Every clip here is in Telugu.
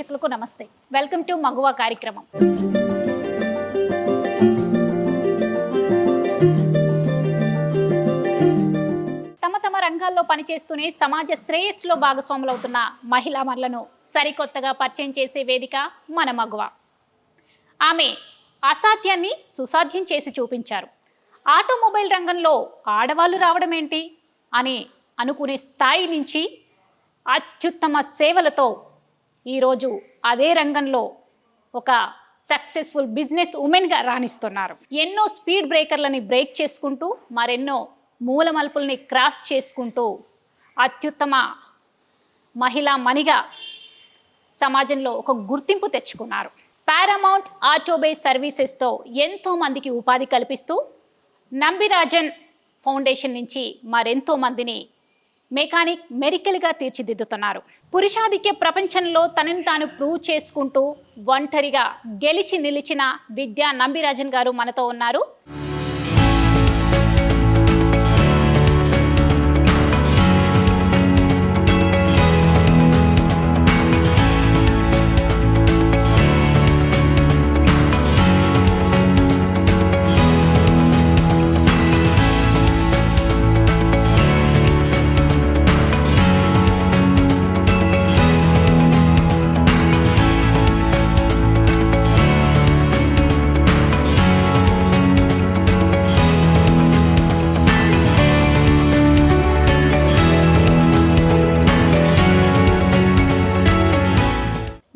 ప్రేక్షకులకు నమస్తే. వెల్కమ్ టు మగువా కార్యక్రమం. తమ రంగాల్లో పనిచేస్తూనే సమాజ శ్రేయస్సులో భాగస్వాములవుతున్న మహిళామణులను సరికొత్తగా పరిచయం చేసే వేదిక మన మగువా. ఆమె అసాధ్యాన్ని సుసాధ్యం చేసి చూపించారు. ఆటోమొబైల్ రంగంలో ఆడవాళ్ళు రావడం ఏంటి అని అనుకునే స్థాయి నుంచి అత్యుత్తమ సేవలతో ఈరోజు అదే రంగంలో ఒక సక్సెస్ఫుల్ బిజినెస్ ఉమెన్గా రాణిస్తున్నారు. ఎన్నో స్పీడ్ బ్రేకర్లని బ్రేక్ చేసుకుంటూ మరెన్నో మూల మలుపుల్ని క్రాస్ చేసుకుంటూ అత్యుత్తమ మహిళా మణిగా సమాజంలో ఒక గుర్తింపు తెచ్చుకున్నారు. పారామౌంట్ ఆటోబేస్ సర్వీసెస్తో ఎంతో మందికి ఉపాధి కల్పిస్తూ నంబిరాజన్ ఫౌండేషన్ నుంచి మరెంతో మందిని మెకానిక్ మెరికల్గా తీర్చిదిద్దుతున్నారు. పురుషాధిక్య ప్రపంచంలో తనని తాను ప్రూవ్ చేసుకుంటూ ఒంటరిగా గెలిచి నిలిచిన విద్యా నంబిరాజన్ గారు మనతో ఉన్నారు.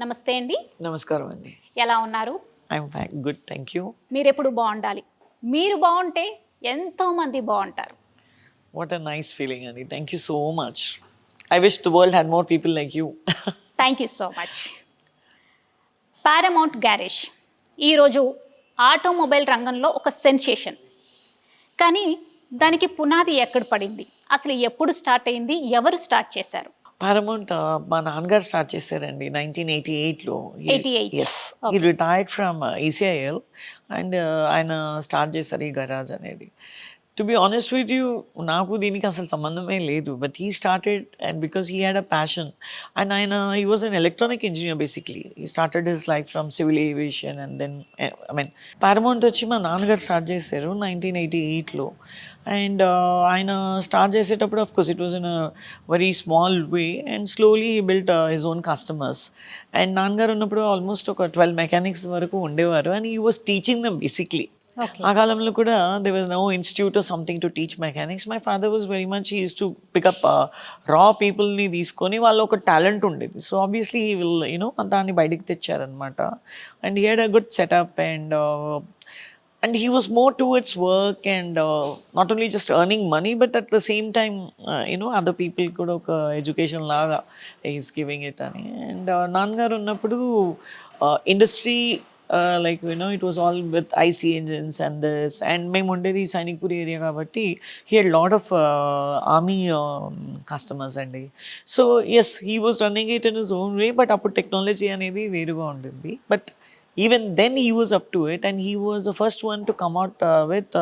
నమస్తే అండి. నమస్కారం అండి. ఎలా ఉన్నారు? I'm fine, good, thank you. మీరు ఎప్పుడు బాగుండాలి. మీరు బాగుంటే ఎంతో మంది బాగుంటారు. వాట్ ఎ నైస్ ఫీలింగ్ అండి. Thank you so much. I wish the world had more people like you. Thank you so much. Paramount garage ఈరోజు ఆటోమొబైల్ రంగంలో ఒక సెన్సేషన్. కానీ దానికి పునాది ఎక్కడ పడింది, అసలు ఎప్పుడు స్టార్ట్ అయింది, ఎవరు స్టార్ట్ చేశారు? పారమౌంట్ మా నాన్నగారు స్టార్ట్ చేశారండి 1988లో. 88. ఎస్, ఈ రిటైర్డ్ ఫ్రమ్ ఈసీఐఎల్ అండ్ ఆయన స్టార్ట్ చేశారు ఈ గరాజ్ అనేది. To be honest with you, నాకు దీనికి అసలు సంబంధమే లేదు. But he started and because he had a passion. And ఆయన he was an electronic engineer basically. He started his life from civil aviation and then Paramount వచ్చి మా నాన్నగారు స్టార్ట్ చేశారు 1988లో. అండ్ ఆయన స్టార్ట్ చేసేటప్పుడు of course it was in a very small way and slowly he built his own customers. And నాన్నగారు ఉన్నప్పుడు ఆల్మోస్ట్ ఒక 12 మెకానిక్స్ వరకు ఉండేవారు and he was teaching them basically. ఆ కాలంలో కూడా there was no institute or something to teach mechanics. My father was very much, he used to pick up raw people ని తీసుకొని వాళ్ళు ఒక టాలెంట్ ఉండేది. సో ఆబ్వియస్లీ he will, దాన్ని బయటికి తెచ్చారనమాట. And he had a good setup and he was more towards work and not only just earning money but at the same time other people కూడా ఒక ఎడ్యుకేషన్ లాగా he's giving it అని. అండ్ నాన్నగారు ఉన్నప్పుడు industry it was all with IC engines and this, and మేము ఉండేది సైనిక్పూర్ ఏరియా కాబట్టి he had lot of army customers అండి. So yes, he was running it in his own way, but అప్పుడు టెక్నాలజీ అనేది వేరుగా ఉండింది. But even then he was up to it and he was the first one to come out with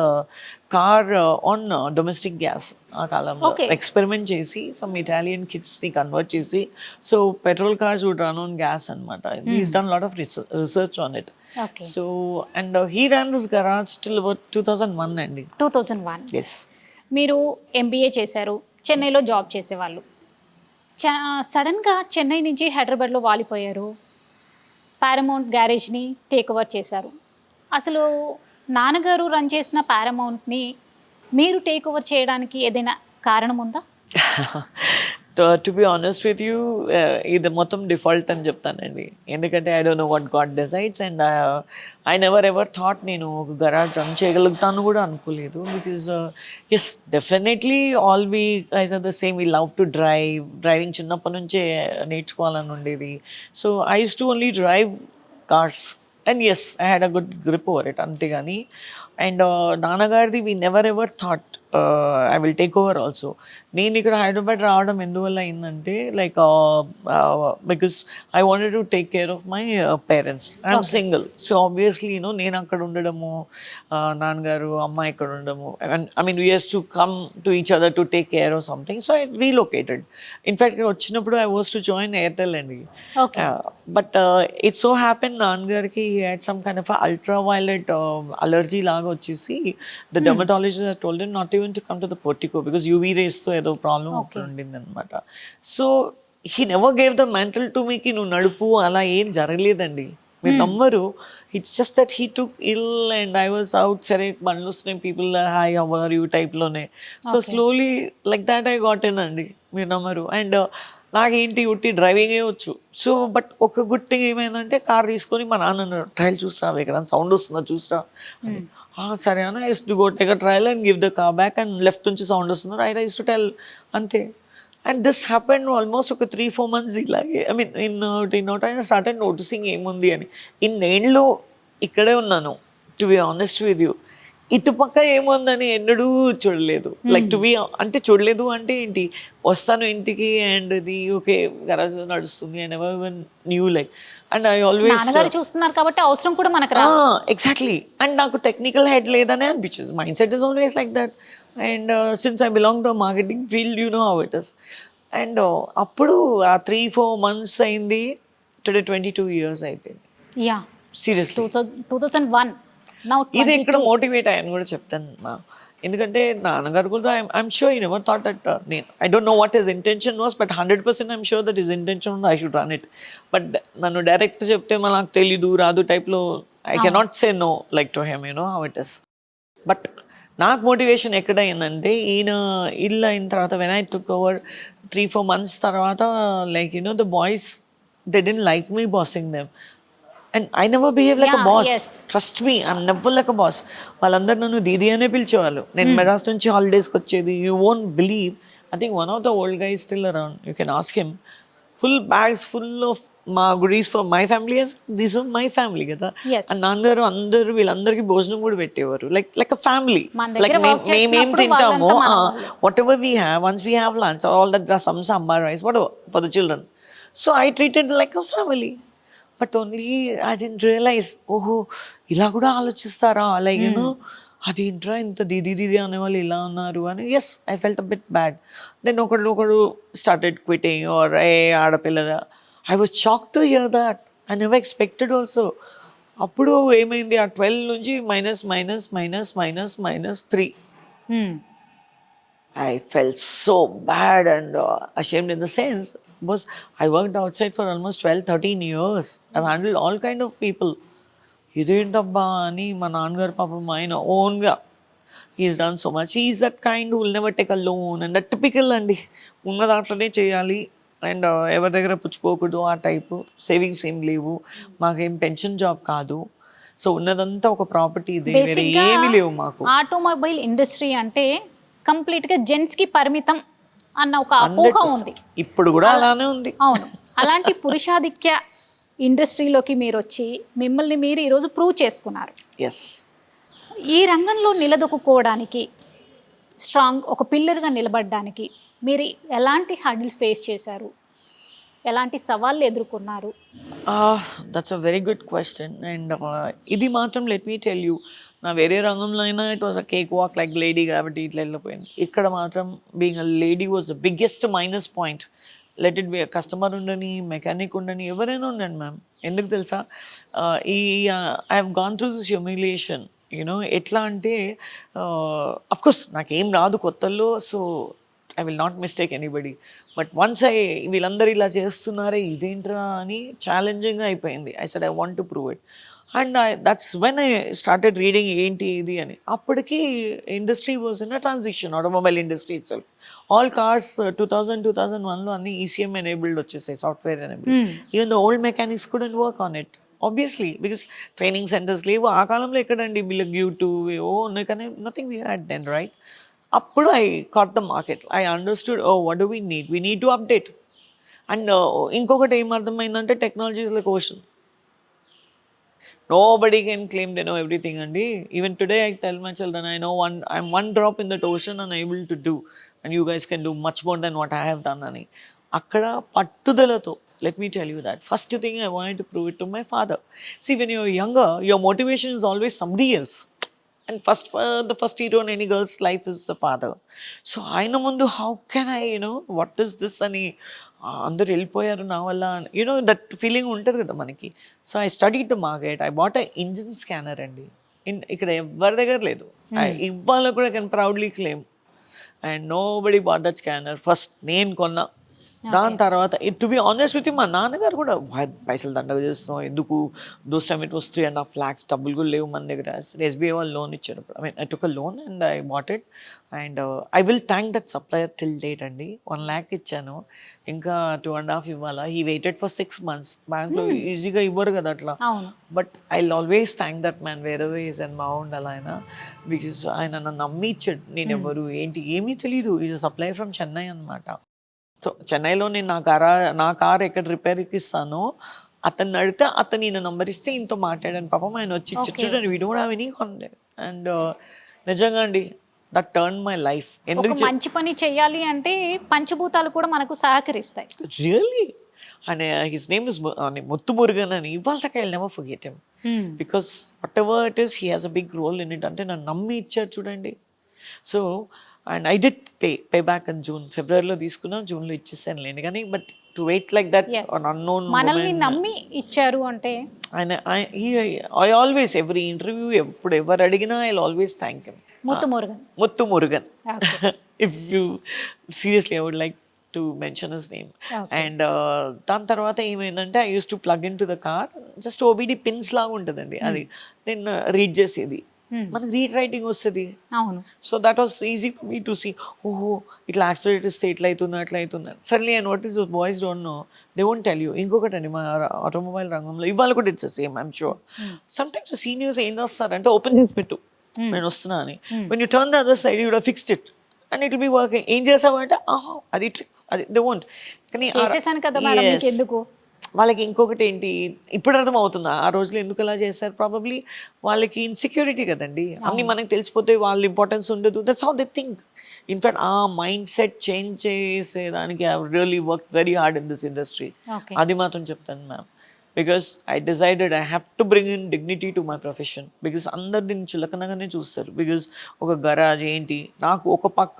car on domestic gas. ఆ కాలంలో ఎక్స్పెరిమెంట్ చేసి సమ్ ఇటాలియన్ కిడ్స్ని కన్వర్ట్ చేసి so petrol cars would run on gas అనమాట. He's done lot of research on it. So and he run this garage till about 2001 అండి. 2001. ఎస్. మీరు MBA చేశారు, చెన్నైలో జాబ్ చేసేవాళ్ళు. సడన్గా చెన్నై నుంచి హైదరాబాద్లో వాలిపోయారు. పారామౌంట్ గ్యారేజ్ని టేక్ ఓవర్ చేశారు. అసలు నాన్నగారు రన్ చేసిన పారామౌంట్ని మీరు టేక్ ఓవర్ చేయడానికి ఏదైనా కారణం ఉందా? To be honest with you, ఇది మొత్తం డిఫాల్ట్ అని చెప్తానండి. ఎందుకంటే I don't know what God decides and I never ever thought నేను ఒక గరాజ్ రన్ చేయగలుగుతాను కూడా అనుకోలేదు. Because yes, definitely all we guys are the same. We love to driving చిన్నప్పటి నుంచే నేర్చుకోవాలని ఉండేది. So I use to only drive cars and yes, I had a good grip over it, అంతేగాని. అండ్ నాన్నగారిది we never ever thought I will take over also. నేను ఇక్కడ హైదరాబాద్ రావడం ఎందువల్ల అయిందంటే like because I wanted to take care of my parents. I'm single, so obviously నేను అక్కడ ఉండడము, నాన్నగారు అమ్మ ఇక్కడ ఉండడము, I mean we has to come to each other to take care of something. So I relocated. In fact ఇక్కడ వచ్చినప్పుడు I was to join Airtel అండి. బట్ ఇట్ సో హ్యాపెన్ నాన్నగారికి had some kind of ultra violet allergy లాగా వచ్చేసి the dermatologist told him not even to come to the portico because UV రేస్తో ఏదో ప్రాబ్లం అక్కడ ఉండింది అనమాట. So he never gave the mental to మీకి నువ్వు నడుపు అలా ఏం జరగలేదండి. మీరు నమ్మరు. It's just that he took ill and I was out, సరే బండ్లు వస్తున్నాయి, people hi how are you టైప్లోనే. So slowly like that I got in అండి. మీరు నమ్మరు. అండ్ నాకేంటి ఉట్టి డ్రైవింగే వచ్చు. సో బట్ ఒక గుడ్ థింగ్ ఏమైందంటే కార్ తీసుకొని మా నాన్న ట్రయల్ చూస్తా, ఇక్కడ సౌండ్ వస్తుందా చూస్తా అని. సరే అన్న, ice to go take a trial and give the car back and left నుంచి సౌండ్ వస్తుంది, ఐస్ టు టెల్ అంతే. అండ్ దిస్ హ్యాపెండ్ ఆల్మోస్ట్ ఒక 3-4 months ఇలాగే. I mean in started noticing ఏముంది అని. ఇన్నేళ్ళు ఇక్కడే ఉన్నాను, to be honest with you. ఇటుపక్క ఏముందని ఎన్నడూ చూడలేదు. లైక్ టు బి అంటే చూడలేదు అంటే ఏంటి, వస్తాను ఇంటికి అండ్ ఇది ఓకే గరాజ్ నడుస్తుంది and ever even new like. And I always చూస్తున్నారు కాబట్టి అవసరం కూడా మనకు ఎగ్జాక్ట్లీ. అండ్ నాకు టెక్నికల్ హెడ్ లేదనే అనిపించింది. Mind set is always like that. And since I belong to marketing field, you know how it is. And అప్పుడు ఆ 3-4 months అయింది, టుడే 22 years అయిపోయింది. సీరియస్లీ 2001. ఇది ఇక్కడ మోటివేట్ అయ్యాను కూడా చెప్తాను. ఎందుకంటే నాన్నగారు కూడా I'm sure he never thought that నేను I don't know what his intention was, but 100% I'm sure that his intention I should run it. But నన్ను డైరెక్ట్ చెప్తే మన నాకు తెలీదు రాదు టైప్లో I cannot say no like to him, you know how it is. But నాకు మోటివేషన్ ఎక్కడ అయిందంటే ఈయన ఇల్లు అయిన తర్వాత when I took over 3-4 months తర్వాత like the boys they didn't like me bossing them. And I never behave like a boss. Trust me, I'm never like a boss. వాళ్ళందరూ నన్ను దీది అనే పిలిచేవాళ్ళు. నేను మెడ్రాస్ నుంచి హాలిడేస్కి వచ్చేది. You won't believe, I think one of the old guys still around, you can ask him. Full bags full of మా goodies for my family, this is my family కదా. అండ్ నాన్నగారు అందరూ వీళ్ళందరికీ భోజనం కూడా పెట్టేవారు, లైక్ అ ఫ్యామిలీ. లైక్ మేమేం తింటామో whatever we have, once we have lunch all that some sambar rice whatever for the children. So I treated like a family. But only I didn't realise, ఓహో ఇలా కూడా ఆలోచిస్తారా, లైక్ యూనో అది ఇంట్రా ఇంత దీది అనేవాళ్ళు ఇలా ఉన్నారు అని. Yes, I felt a bit bad. Then ఒకడు స్టార్టెడ్ క్విటింగ్ ఆర్ ఏ ఆడపిల్లగా. I was shock to hear that. I never expected also. అప్పుడు ఏమైంది, ఆ 12 నుంచి -3. I felt so bad and ashamed in the sense because I worked outside for almost 12-13 years. I've handled all kind of people. ఇదేంటబ్బా అని మా నాన్నగారు పాపం ఆయన ఓన్గా he's done so much. He's that kind will never take a loan and that typical అండి. ఉన్న దాంట్లోనే చేయాలి అండ్ ఎవరి దగ్గర పుచ్చుకోకూడదు ఆ టైపు. సేవింగ్స్ ఏం లేవు, మాకేం పెన్షన్ జాబ్ కాదు. సో ఉన్నదంతా ఒక ప్రాపర్టీ, ఇదే వేరే ఏమీ లేవు మాకు. ఆటోమొబైల్ ఇండస్ట్రీ అంటే కంప్లీట్గా జెంట్స్కి పరిమితం అన్న ఒక అపోహ ఉంది. ఇప్పుడు కూడా అలానే ఉంది. అవును, అలాంటి పురుషాధిక్య ఇండస్ట్రీలోకి మీరు వచ్చి మిమ్మల్ని మీరు ఈరోజు ప్రూవ్ చేసుకున్నారు. ఎస్, ఈ రంగంలో నిలదొక్కుకోవడానికి, స్ట్రాంగ్ ఒక పిల్లర్గా నిలబడడానికి మీరు ఎలాంటి హర్డిల్స్ ఫేస్ చేశారు, ఎలాంటి సవాళ్ళు ఎదుర్కొన్నారు? That's a very good question. And ఇది మాత్రం లెట్ మీ టెల్ యూ, నా వేరే రంగంలో అయినా it was a cake walk like lady కాబట్టి ఇట్లా వెళ్ళిపోయింది. ఇక్కడ మాత్రం being a lady was the biggest minus point. Let it be customer ఉండని, మెకానిక్ ఉండని, ఎవరైనా ఉండండి మ్యామ్. ఎందుకు తెలుసా, I have gone through this humiliation. You know ఎట్లా అంటే అఫ్కోర్స్ నాకేం రాదు కొత్తల్లో, so I will not mistake anybody. But once వీళ్ళందరూ ఇలా చేస్తున్నారే ఇదేంట్రా అని ఛాలెంజింగ్గా అయిపోయింది. I said I want to prove it. And that's when I started reading ఏంటి ఇది అని. అప్పటికి industry was in a transition, automobile industry itself. All cars 2000-2001లో అన్ని ఈసీఎం ఎనేబుల్డ్ వచ్చేసాయి, software enabled. Even the old mechanics couldn't work on it obviously because training centres లేవు. ఆ కాలంలో ఎక్కడండి వీళ్ళకి యూట్యూబ్ ఏవో ఉన్నాయి కానీ nothing we had then, right? అప్పుడు I caught the market. I understood, oh what do we need to update. And ఇంకొకటి ఏం అర్థమైందంటే technology is like ocean. Nobody can claim they know everything, Andy. Even today, I tell my children, I'm one drop in that ocean and able to do, and you guys can do much more than what I have done, Ani. Akkada pattudalato, let me tell you that. First thing I wanted to prove it to my father. See, when you're younger, your motivation is always somebody else. And the first hero in any girl's life is the father. So ఆయన ముందు how can I, what is this అని అందరు వెళ్ళిపోయారు నా వల్ల, దట్ ఫీలింగ్ ఉంటుంది కదా మనకి. So I study the market, I bought engine scanner అండి. ఇక్కడ ఎవరి దగ్గర లేదు. ఇవాళ కూడా can proudly claim. And nobody bought that scanner. First నేను కొన్నా. దాని తర్వాత టు బి ఆనెస్ట్ విత్ మా నాన్నగారు కూడా పైసలు దండగా చేస్తున్నాం ఎందుకు, those time it was 3.5 lakhs, డబ్బులు కూడా లేవు మన దగ్గర. ఎస్బీఐ వాళ్ళు లోన్ ఇచ్చారు. I mean I took a loan and I bought it. And I will thank that supplier till date అండి. 1 lakh ఇచ్చాను, ఇంకా 2.5 ఇవ్వాలా. He waited for 6 months. బ్యాంక్లో ఈజీగా ఇవ్వరు కదా అట్లా. But I always thank that man where ever is and బాగుండాలి ఆయన. బికాస్ ఆయన నన్ను నమ్మి ఇచ్చాడు. నేను ఎవరు ఏంటి ఏమీ తెలీదు. Is a supplier from Chennai అనమాట. సో చెన్నైలో నేను నా కార్ ఎక్కడ రిపేర్కి ఇస్తానో అతన్ని అడిగితే అతను ఈయన నంబర్ ఇస్తే ఇంతో మాట్లాడాను. పాపం ఆయన వచ్చి చూడండి we don't have any contact. And నిజంగా అండి దట్ టర్న్ మై లైఫ్. ఎందుకు మంచి పని చేయాలి అంటే పంచభూతాలు కూడా మనకు సహకరిస్తాయి. Really. And his name is Muthu Murugan అని. ఇవాళ I will never forget him because whatever it is he has a big role in it. అంటే నన్ను నమ్మి ఇచ్చారు చూడండి. So and I did pay back in June. ఫిబ్రవరిలో తీసుకున్నా, జూన్లో ఇచ్చేసాను లేండి. కానీ but to wait like that on unknown మనల్ని నమ్మి ఇచ్చారు అంటే ఆయన ఐ ఆల్వేస్ ఎవ్రీ ఇంటర్వ్యూ ఎప్పుడు ఎవరు అడిగినా I always thank him. Muthu Murugan. If you seriously I would like to mention his name. And దాని తర్వాత ఏమైందంటే I use to plug in to the car. Just OBD pins లాగా ఉంటుందండి అది. నేను రీడ్ చేసేది, మనకి రీడ్ రైటింగ్ వస్తుంది. So that was easy for me to see, ఓహో ఇట్లా యాక్సిడెంట్ ఇస్తే ఇట్లా అవుతుంది అట్లా అవుతుంది. Surely and what is boys don't know, they won't tell you. ఇంకొకటి అండి, మా ఆటోమొబైల్ రంగంలో ఇవాళ కూడా it's same I'm sure. Sometimes seniors ఏం చేస్తారంటే ఓపెన్ చేసి పెట్టు నేను వస్తున్నా అని. When you turn the other side you would have fixed it and it will be working. ఏం చేసావంటే ఆహా అది ట్రిక్, అది దే వోంట్. కానీ వాళ్ళకి ఇంకొకటి ఏంటి ఇప్పుడు అర్థం అవుతుందా ఆ రోజులు ఎందుకు అలా చేశారు. ప్రాబబ్లీ వాళ్ళకి ఇన్సెక్యూరిటీ కదండి. అన్నీ మనకి తెలిసిపోతే వాళ్ళ ఇంపార్టెన్స్ ఉండదు. That's how they think. In fact ఆ మైండ్ సెట్ చేంజ్ చేసేదానికి I really work very hard in this industry. అది మాత్రం చెప్తాను ma'am. Because I decided I have to bring in dignity to my profession. Because అందరు దీన్ని చులకనగానే చూస్తారు. బికాస్ ఒక గరాజ్ ఏంటి, నాకు ఒక పక్క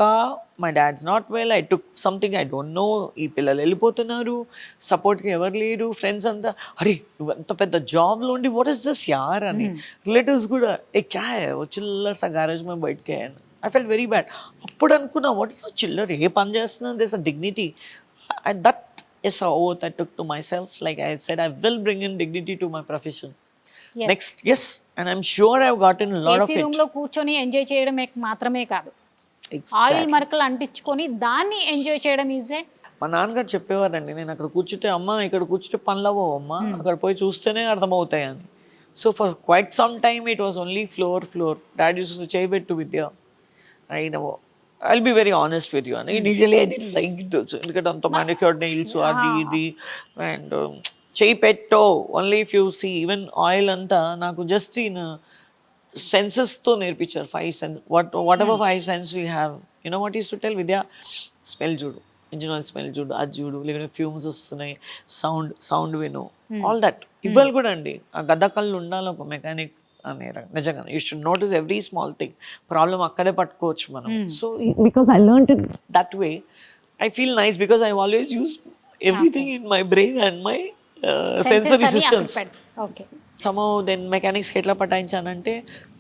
my dad's not well, I took something I don't know, ఈ పిల్లలు వెళ్ళిపోతున్నారు, సపోర్ట్కి ఎవరు లేరు, ఫ్రెండ్స్ అంతా అరే అంత పెద్ద జాబ్లో ఉండి వాట్ ఇస్ దిస్ యార్ అని. రిలేటివ్స్ కూడా ఏ క్యా చిల్లర్ సా గ్యారేజ్ మే బయటకే అని. I felt very bad. అప్పుడు అనుకున్నా వాట్ ఇస్ చిల్లర్, ఏ పని చేస్తున్నా this a dignity. That is a oath I took to myself. Like I said, I will bring in dignity to my profession. Next, yes, and I'm sure I've gotten a lot of it. Room లో కూర్చొని ఎంజాయ్ చేయడం మాత్రమే కాదు, ఆయిల్ మరకలు అంటించుకొని దాన్ని ఎంజాయ్ చేయడం ఈజీ. మా నాన్నగారు చెప్పేవారండి, నేను అక్కడ కూర్చుంటే అమ్మ ఇక్కడ కూర్చుంటే పనులవో అమ్మ, అక్కడ పోయి చూస్తేనే అర్థమవుతాయి అని. So for quite some time it was only floor. Daddy use to చేయబెట్టు విద్య. I'll be very honest with you. Initially, I didn't like it also. ఎందుకంటే అంత manicured nails అది ఇది అండ్ చేయి పెట్టో only if you see even oil అంతా నాకు జస్ట్ ఇన్ సెన్సెస్తో నేర్పించారు. 5 senses, whatever 5 senses we have. You know what he used to tell Vidya? Smell చూడు, ఇంజిన్ ఆయిల్ స్మెల్ చూడు, అది చూడు, లేకపోతే ఫ్యూమ్స్ వస్తున్నాయి, సౌండ్ విను, ఆల్ దట్. ఇవాళ కూడా అండి ఆ గద్ద కళ్ళు ఉండాలి ఒక మెకానిక్ అనే నిజంగా. You should notice every small thing. Problem అక్కడే పట్టుకోవచ్చు మనం. So because I learn it that way I feel nice because I always use everything in my brain and my sensory systems. Somehow then మెకానిక్స్కి ఎట్లా పటాయించానంటే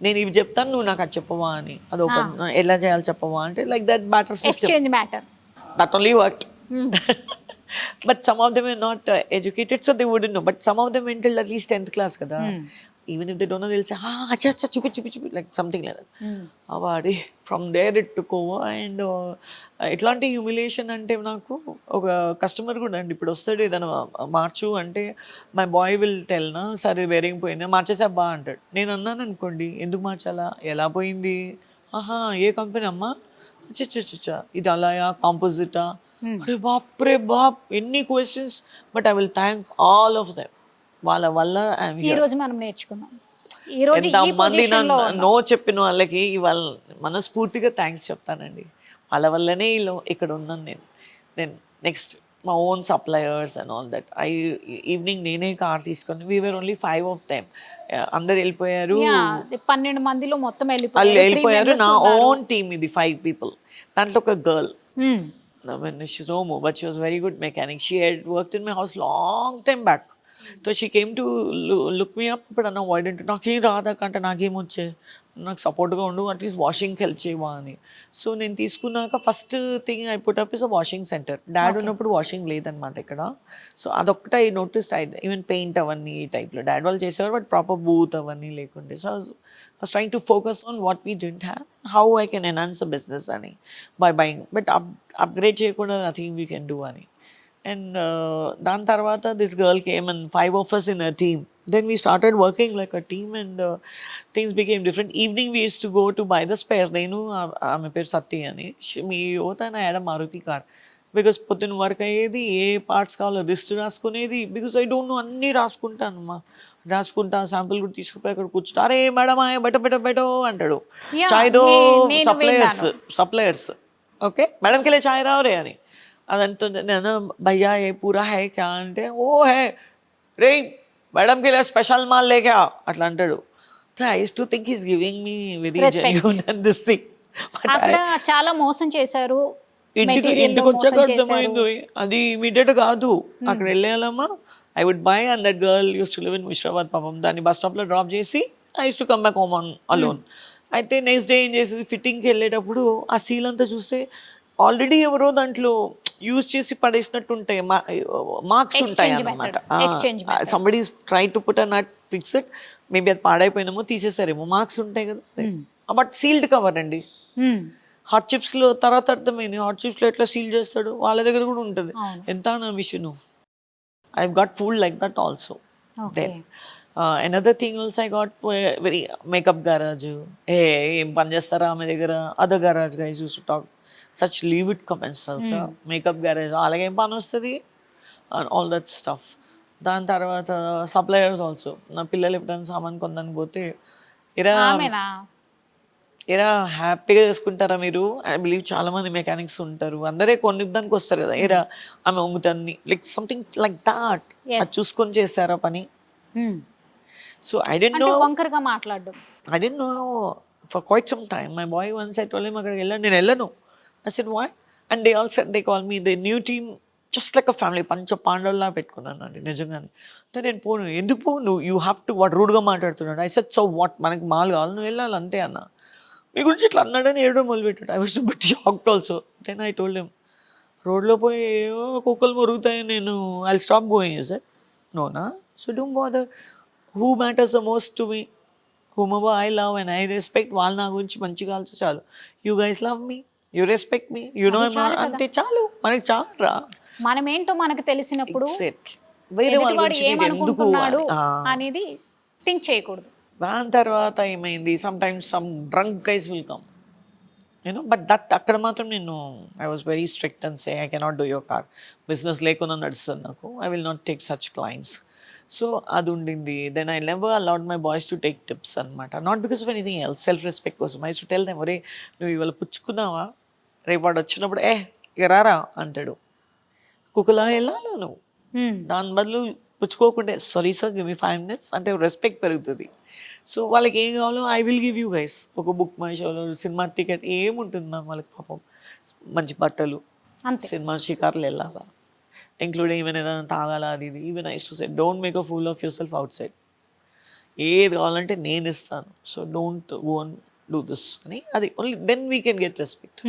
నేను ఇవి చెప్తాను నువ్వు నాకు అది చెప్పవా అని, అది ఓపెన్ ఎలా చేయాలి చెప్పవా అంటే like that batter system that only worked. But some of them are not educated, so they wouldn't know. But some of them went till at least 10th class kada. Even if they don't know, they'll say acha chupi like something like that. Avadi from there it took over. And ఇట్లాంటి హ్యూమిలేషన్ అంటే నాకు ఒక కస్టమర్ కూడా అండి ఇప్పుడు వస్తాడు ఏదైనా మార్చు అంటే మై బాయ్ విల్ టెల్ నా సరే వేరేం పోయినా మార్చేసా బా అంటాడు. నేను అన్నాను అనుకోండి ఎందుకు మార్చాలా, ఎలా పోయింది, ఆహా ఏ కంపెనీ అమ్మా, చిచ్చా ఇది అలాయా కాంపోజిటా, అరే బాప్ రే బాప్, ఎన్ని questions. But I will thank all of them. వాళ్ళ వల్ల ఐఎమ్ ఈ హియర్. రోజు మనం నేర్చుకున్నాం. ఈ రోజు ఈ ఎంతమంది పొజిషన్‌లో ఉన్నాం. నో చెప్పిన వాళ్ళకి ఇవాళ మనస్ఫూర్తిగా థ్యాంక్స్ చెప్తానండి. వాళ్ళ వల్లనే ఇక్కడ ఉన్నాను నేను. దెన్ నెక్స్ట్ మా own suppliers and all that. Evening నేనే కార్ తీసుకొని వర్ ఓన్లీ 5 ఆఫ్ దెమ్. అందరు వెళ్ళిపోయారు. యాహ్! 12 మందిలో మొత్తం వాళ్ళు వెళ్ళిపోయారు. 3 వెళ్ళిపోయారు. మెంబర్స్ నా ఉన్నారు. ఓన్ టీమ్ ఇది 5 పీపుల్. దాంట్లో ఒక గర్ల్. హ్మ్. I mean, she's no more, but she was very good mechanic. She had worked in my house long time back. So she came to look me up. But why didn't నాకేం రాదాకంటే నాకేం వచ్చే, నాకు సపోర్ట్గా ఉండు, అట్లీస్ట్ వాషింగ్కి హెల్ప్ చేయవా అని. సో నేను తీసుకున్నాక first thing I put up is a washing centre. Dad ఉన్నప్పుడు వాషింగ్ లేదనమాట ఇక్కడ. సో అదొక్కటే ఐ నోటిస్డ్. ఈవెన్ పెయింట్ అవన్నీ ఈ టైప్లో డాడ్ వాళ్ళు చేసేవారు, బట్ ప్రాపర్ బూత్ అవన్నీ లేకుండే. So I was trying to focus on what we didn't have, how I can enhance the business ani by buying, but upgrade cheyakunda nothing we can do ani. And dan tarvata this girl came and 5 of us in a team. Then we started working like a team and things became different. Evening we used to go to buy the spare. Nenu aame per Satti ani me hota na had a Maruti car. Because పొద్దున్న వర్క్ అయ్యేది, ఏ పార్ట్స్ కావాలో లిస్ట్ రాసుకునేది. బికాస్ ఐ డోంట్ నో, అన్నీ రాసుకుంటానమ్మా. రాసుకుంటా, శాంపుల్ కూడా తీసుకుపోయి అక్కడ కూర్చుంటా. అరే మేడం బెటో అంటాడు. Yeah, చాయ్ దో నేను సప్లయర్స్ ఓకే మేడంకి వెళ్ళే చాయ్ రావరే అని. అదంతా నేను భయ్యా ఏ పూరా హై క్యా అంటే, ఓ హే రే మేడంకి వెళ్ళే స్పెషల్ మాల్ లేకా అట్లా అంటాడు. I use to think is giving me very genuine and this thing. అక్కడ చాలా మోసం చేశారు. ఇంటికి వచ్చాక అర్థమైంది అది ఇమీడియట్ కాదు. అక్కడ వెళ్ళేయాలమ్మా. I would buy and that girl use to live in Vishrabad. పాపం దాన్ని బస్ స్టాప్లో డ్రాప్ చేసి I use to come back home on alone. అయితే నెక్స్ట్ డే ఏం చేసేది, ఫిట్టింగ్కి వెళ్ళేటప్పుడు ఆ సీల్ అంతా చూస్తే ఆల్రెడీ ఎవరో దాంట్లో యూజ్ చేసి పడేసినట్టు ఉంటాయి, మార్క్స్ ఉంటాయి అన్నమాట. Somebody try to put a not fix it, maybe అది పాడైపోయినామో తీసేసారేమో, మార్క్స్ ఉంటాయి కదా. బట్ సీల్డ్ కవర్ అండి. హాట్ చిప్స్లో తర్వాత అర్థమైంది, హాట్ చిప్స్లో ఎట్లా సీల్ చేస్తాడు, వాళ్ళ దగ్గర కూడా ఉంటుంది. ఎంత నా mission I got full like that also. Then another thing also I got very makeup garage. ఏం పని చేస్తారా ఆమె దగ్గర, other garage guys use to talk such leave it comments also. Makeup garage అలాగే ఏం పని వస్తుంది అండ్ ఆల్ దట్ స్టఫ్. దాని తర్వాత సప్లయర్స్ ఆల్సో. నా పిల్లలు ఎప్పుడైనా సామాన్ కొందని పోతే, ఇలా హ్యాపీగా చేసుకుంటారా మీరు? ఐ బిలీవ్ చాలామంది మెకానిక్స్ ఉంటారు, అందరే కొనిద్దానికి వస్తారు కదా, ఏరా ఆమె వంగుతాన్ని లైక్ సంథింగ్ లైక్ దాట్. అది చూసుకొని చేస్తారా పని. సో ఐ డెంట్ నో, వంకరగా మాట్లాడడం. I don't know for quite some time. My boy once said to him, అక్కడికి వెళ్ళాను, నేను వెళ్ళను. I said why? And they all said, they call me the new team just like a family. పంచ పాండవుల్లా పెట్టుకున్నాను అండి నిజంగానే. నేను పోను, ఎందుకు పోను, యూ హ్యావ్ టు, వాడు రూడ్గా మాట్లాడుతున్నాడు. ఐ సెడ్ సో వాట్, మనకి మాల్ కావాలి, నువ్వు వెళ్ళాలి అంతే అన్న. మీ గురించి ఇట్లా అన్నాడని ఏడో మొదలుపెట్టాడు. I was but shocked also. Then I told him, రోడ్లో పోయి ఏవో కుక్కలు మురుగుతాయి, నేను ఐ స్టాప్ గోయింగ్. సార్ నోనా, so don't bother. Who matters the most to me, whomever I love and I respect, వాళ్ళు నా గురించి మంచిగా ఆలోచి చాలు. You guys love me, you respect me, you know అంతే చాలు, మనకి చాలురా. మనం ఏంటో మనకు తెలిసినప్పుడు వేరే వాళ్ళ ఎదుటివాడు గురించి మీరు ఎందుకు ఏమనుకుంటున్నాడు అనేది థింక్ చేయకూడదు. దాని తర్వాత ఏమైంది, sometimes some drunk guys will come, you know, but that అక్కడ మాత్రం నేను I was very strict and say I cannot do your car. Business లేకుండా నడుస్తుంది నాకు, I will not take such clients. So అది ఉండింది. Then I never allowed my boys to take tips అనమాట, not because of anything else, self respect కోసం. ఐ టు టెల్ దెమ్, ఒరే నువ్వు ఇవాళ పుచ్చుకున్నావా, రేపు వాడు వచ్చినప్పుడు ఇక రారా అంటాడు, కుక్కలా వెళ్ళాలా నువ్వు. దాని బదులు పుచ్చుకోకుంటే sorry sir give me 5 minutes అంటే రెస్పెక్ట్ పెరుగుతుంది. సో వాళ్ళకి ఏం కావాలో I will give you guys. ఒక బుక్ మై షోలో, సినిమా టికెట్ ఏముంటుంది మ్యామ్ వాళ్ళకి, పాపం మంచి బట్టలు, సినిమా షికార్లు వెళ్ళాలా, ఇంక్లూడింగ్ ఈవెన్ ఏదైనా తాగాల, అది ఇది. Even I to say don't make a fool of yourself outside, ఏది కావాలంటే నేను ఇస్తాను, so don't go and do this అని. అది only then we can get respect.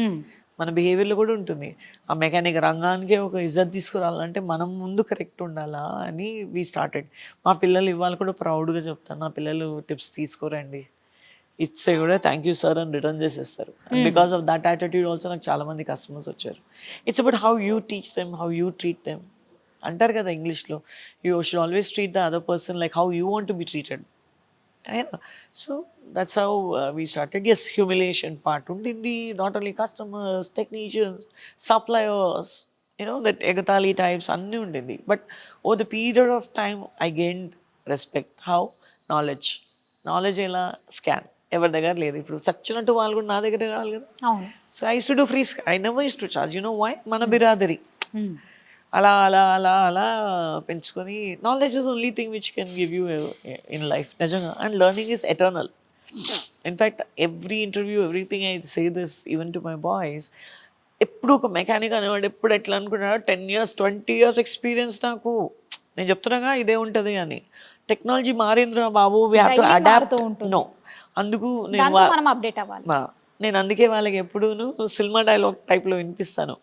మన బిహేవియర్లో కూడా ఉంటుంది. ఆ మెకానిక్ రంగానికి ఒక ఇజ్జత్ తీసుకురావాలంటే మనం ముందు కరెక్ట్ ఉండాలా అని వీ స్టార్టెడ్. మా పిల్లలు ఇవాళ కూడా ప్రౌడ్గా చెప్తాను, నా పిల్లలు టిప్స్ తీసుకోరండి, ఇస్తే కూడా థ్యాంక్ యూ సార్ అని రిటర్న్ చేసేస్తారు. And because of that attitude also నాకు చాలామంది కస్టమర్స్ వచ్చారు. It's about how you teach them, how you treat them అంటారు కదా ఇంగ్లీష్లో, you should always treat the other person like how you want to be treated. So that's how we started. Yes, humiliation part undindi, not only customers, technicians, suppliers, you know, that egatali types anni undindi. But over the period of time I gained respect. How? Knowledge ఎలా? స్కాన్. ఎవరి దగ్గర లేదు. ఇప్పుడు చచ్చినట్టు వాళ్ళు కూడా నా దగ్గర రావాలి కదా. అవును. So I use to do free. I never use to charge. You know why? మన బిరాదరి అలా అలా అలా అలా పెంచుకొని knowledge is only thing which can give you in life నిజంగా. And learning is eternal. In fact every interview, everything I say this even to my boys. ఎప్పుడు ఒక మెకానిక్ అనేవాడు ఎప్పుడు ఎట్లా అనుకున్నాడు, 10 years 20 years ఎక్స్పీరియన్స్ నాకు. నేను చెప్తున్నాగా ఇదే ఉంటుంది అని. టెక్నాలజీ మారిందిరా బాబు, we have to adapt. No, అందుకు మనం అప్డేట్ అవ్వాలి. నేను అందుకే వాళ్ళకి ఎప్పుడూ సినిమా డైలాగ్ టైప్లో వినిపిస్తాను.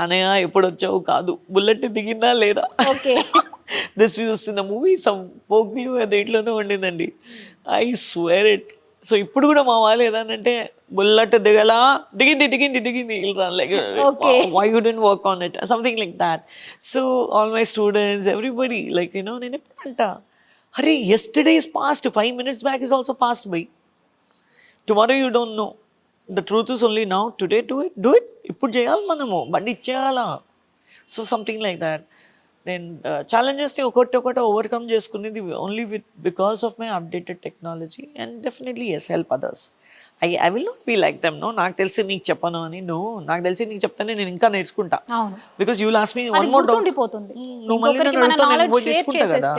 అనయ్య ఎప్పుడు వచ్చావు కాదు, బుల్లెట్ దిగిందా లేదా. ఓకే. దిస్ చూస్తున్న మూవీ సమ్ పోక్ వ్యూ దేంట్లోనే ఉండిందండి. I swear it. సో ఇప్పుడు కూడా మా వాళ్ళు ఏదనంటే బుల్లెట్ దిగలా, దిగింది like why you don't work on it, something like that. So all my students, everybody like నేను ఎప్పుడు అంట, అరే yesterday is past, 5 minutes back is also passed by. Tomorrow you don't know. The truth is only now. Today do it. ఇప్పుడు చేయాలి మనము, బండి ఇచ్చేయాలా. So something like that. నేను ఛాలెంజెస్ని ఒకటి ఓవర్కమ్ చేసుకునేది only because of my updated technology. And definitely yes, help others. I will not be like them. No, నాకు తెలిసి నీకు చెప్పను అని. నో, నాకు తెలిసి నీకు చెప్తానే నేను ఇంకా నేర్చుకుంటా. Because you last me one more doubt. నువ్వు మళ్ళీ నన్ను అడుగుతావు, నేను పోయి నేర్చుకుంటా కదా.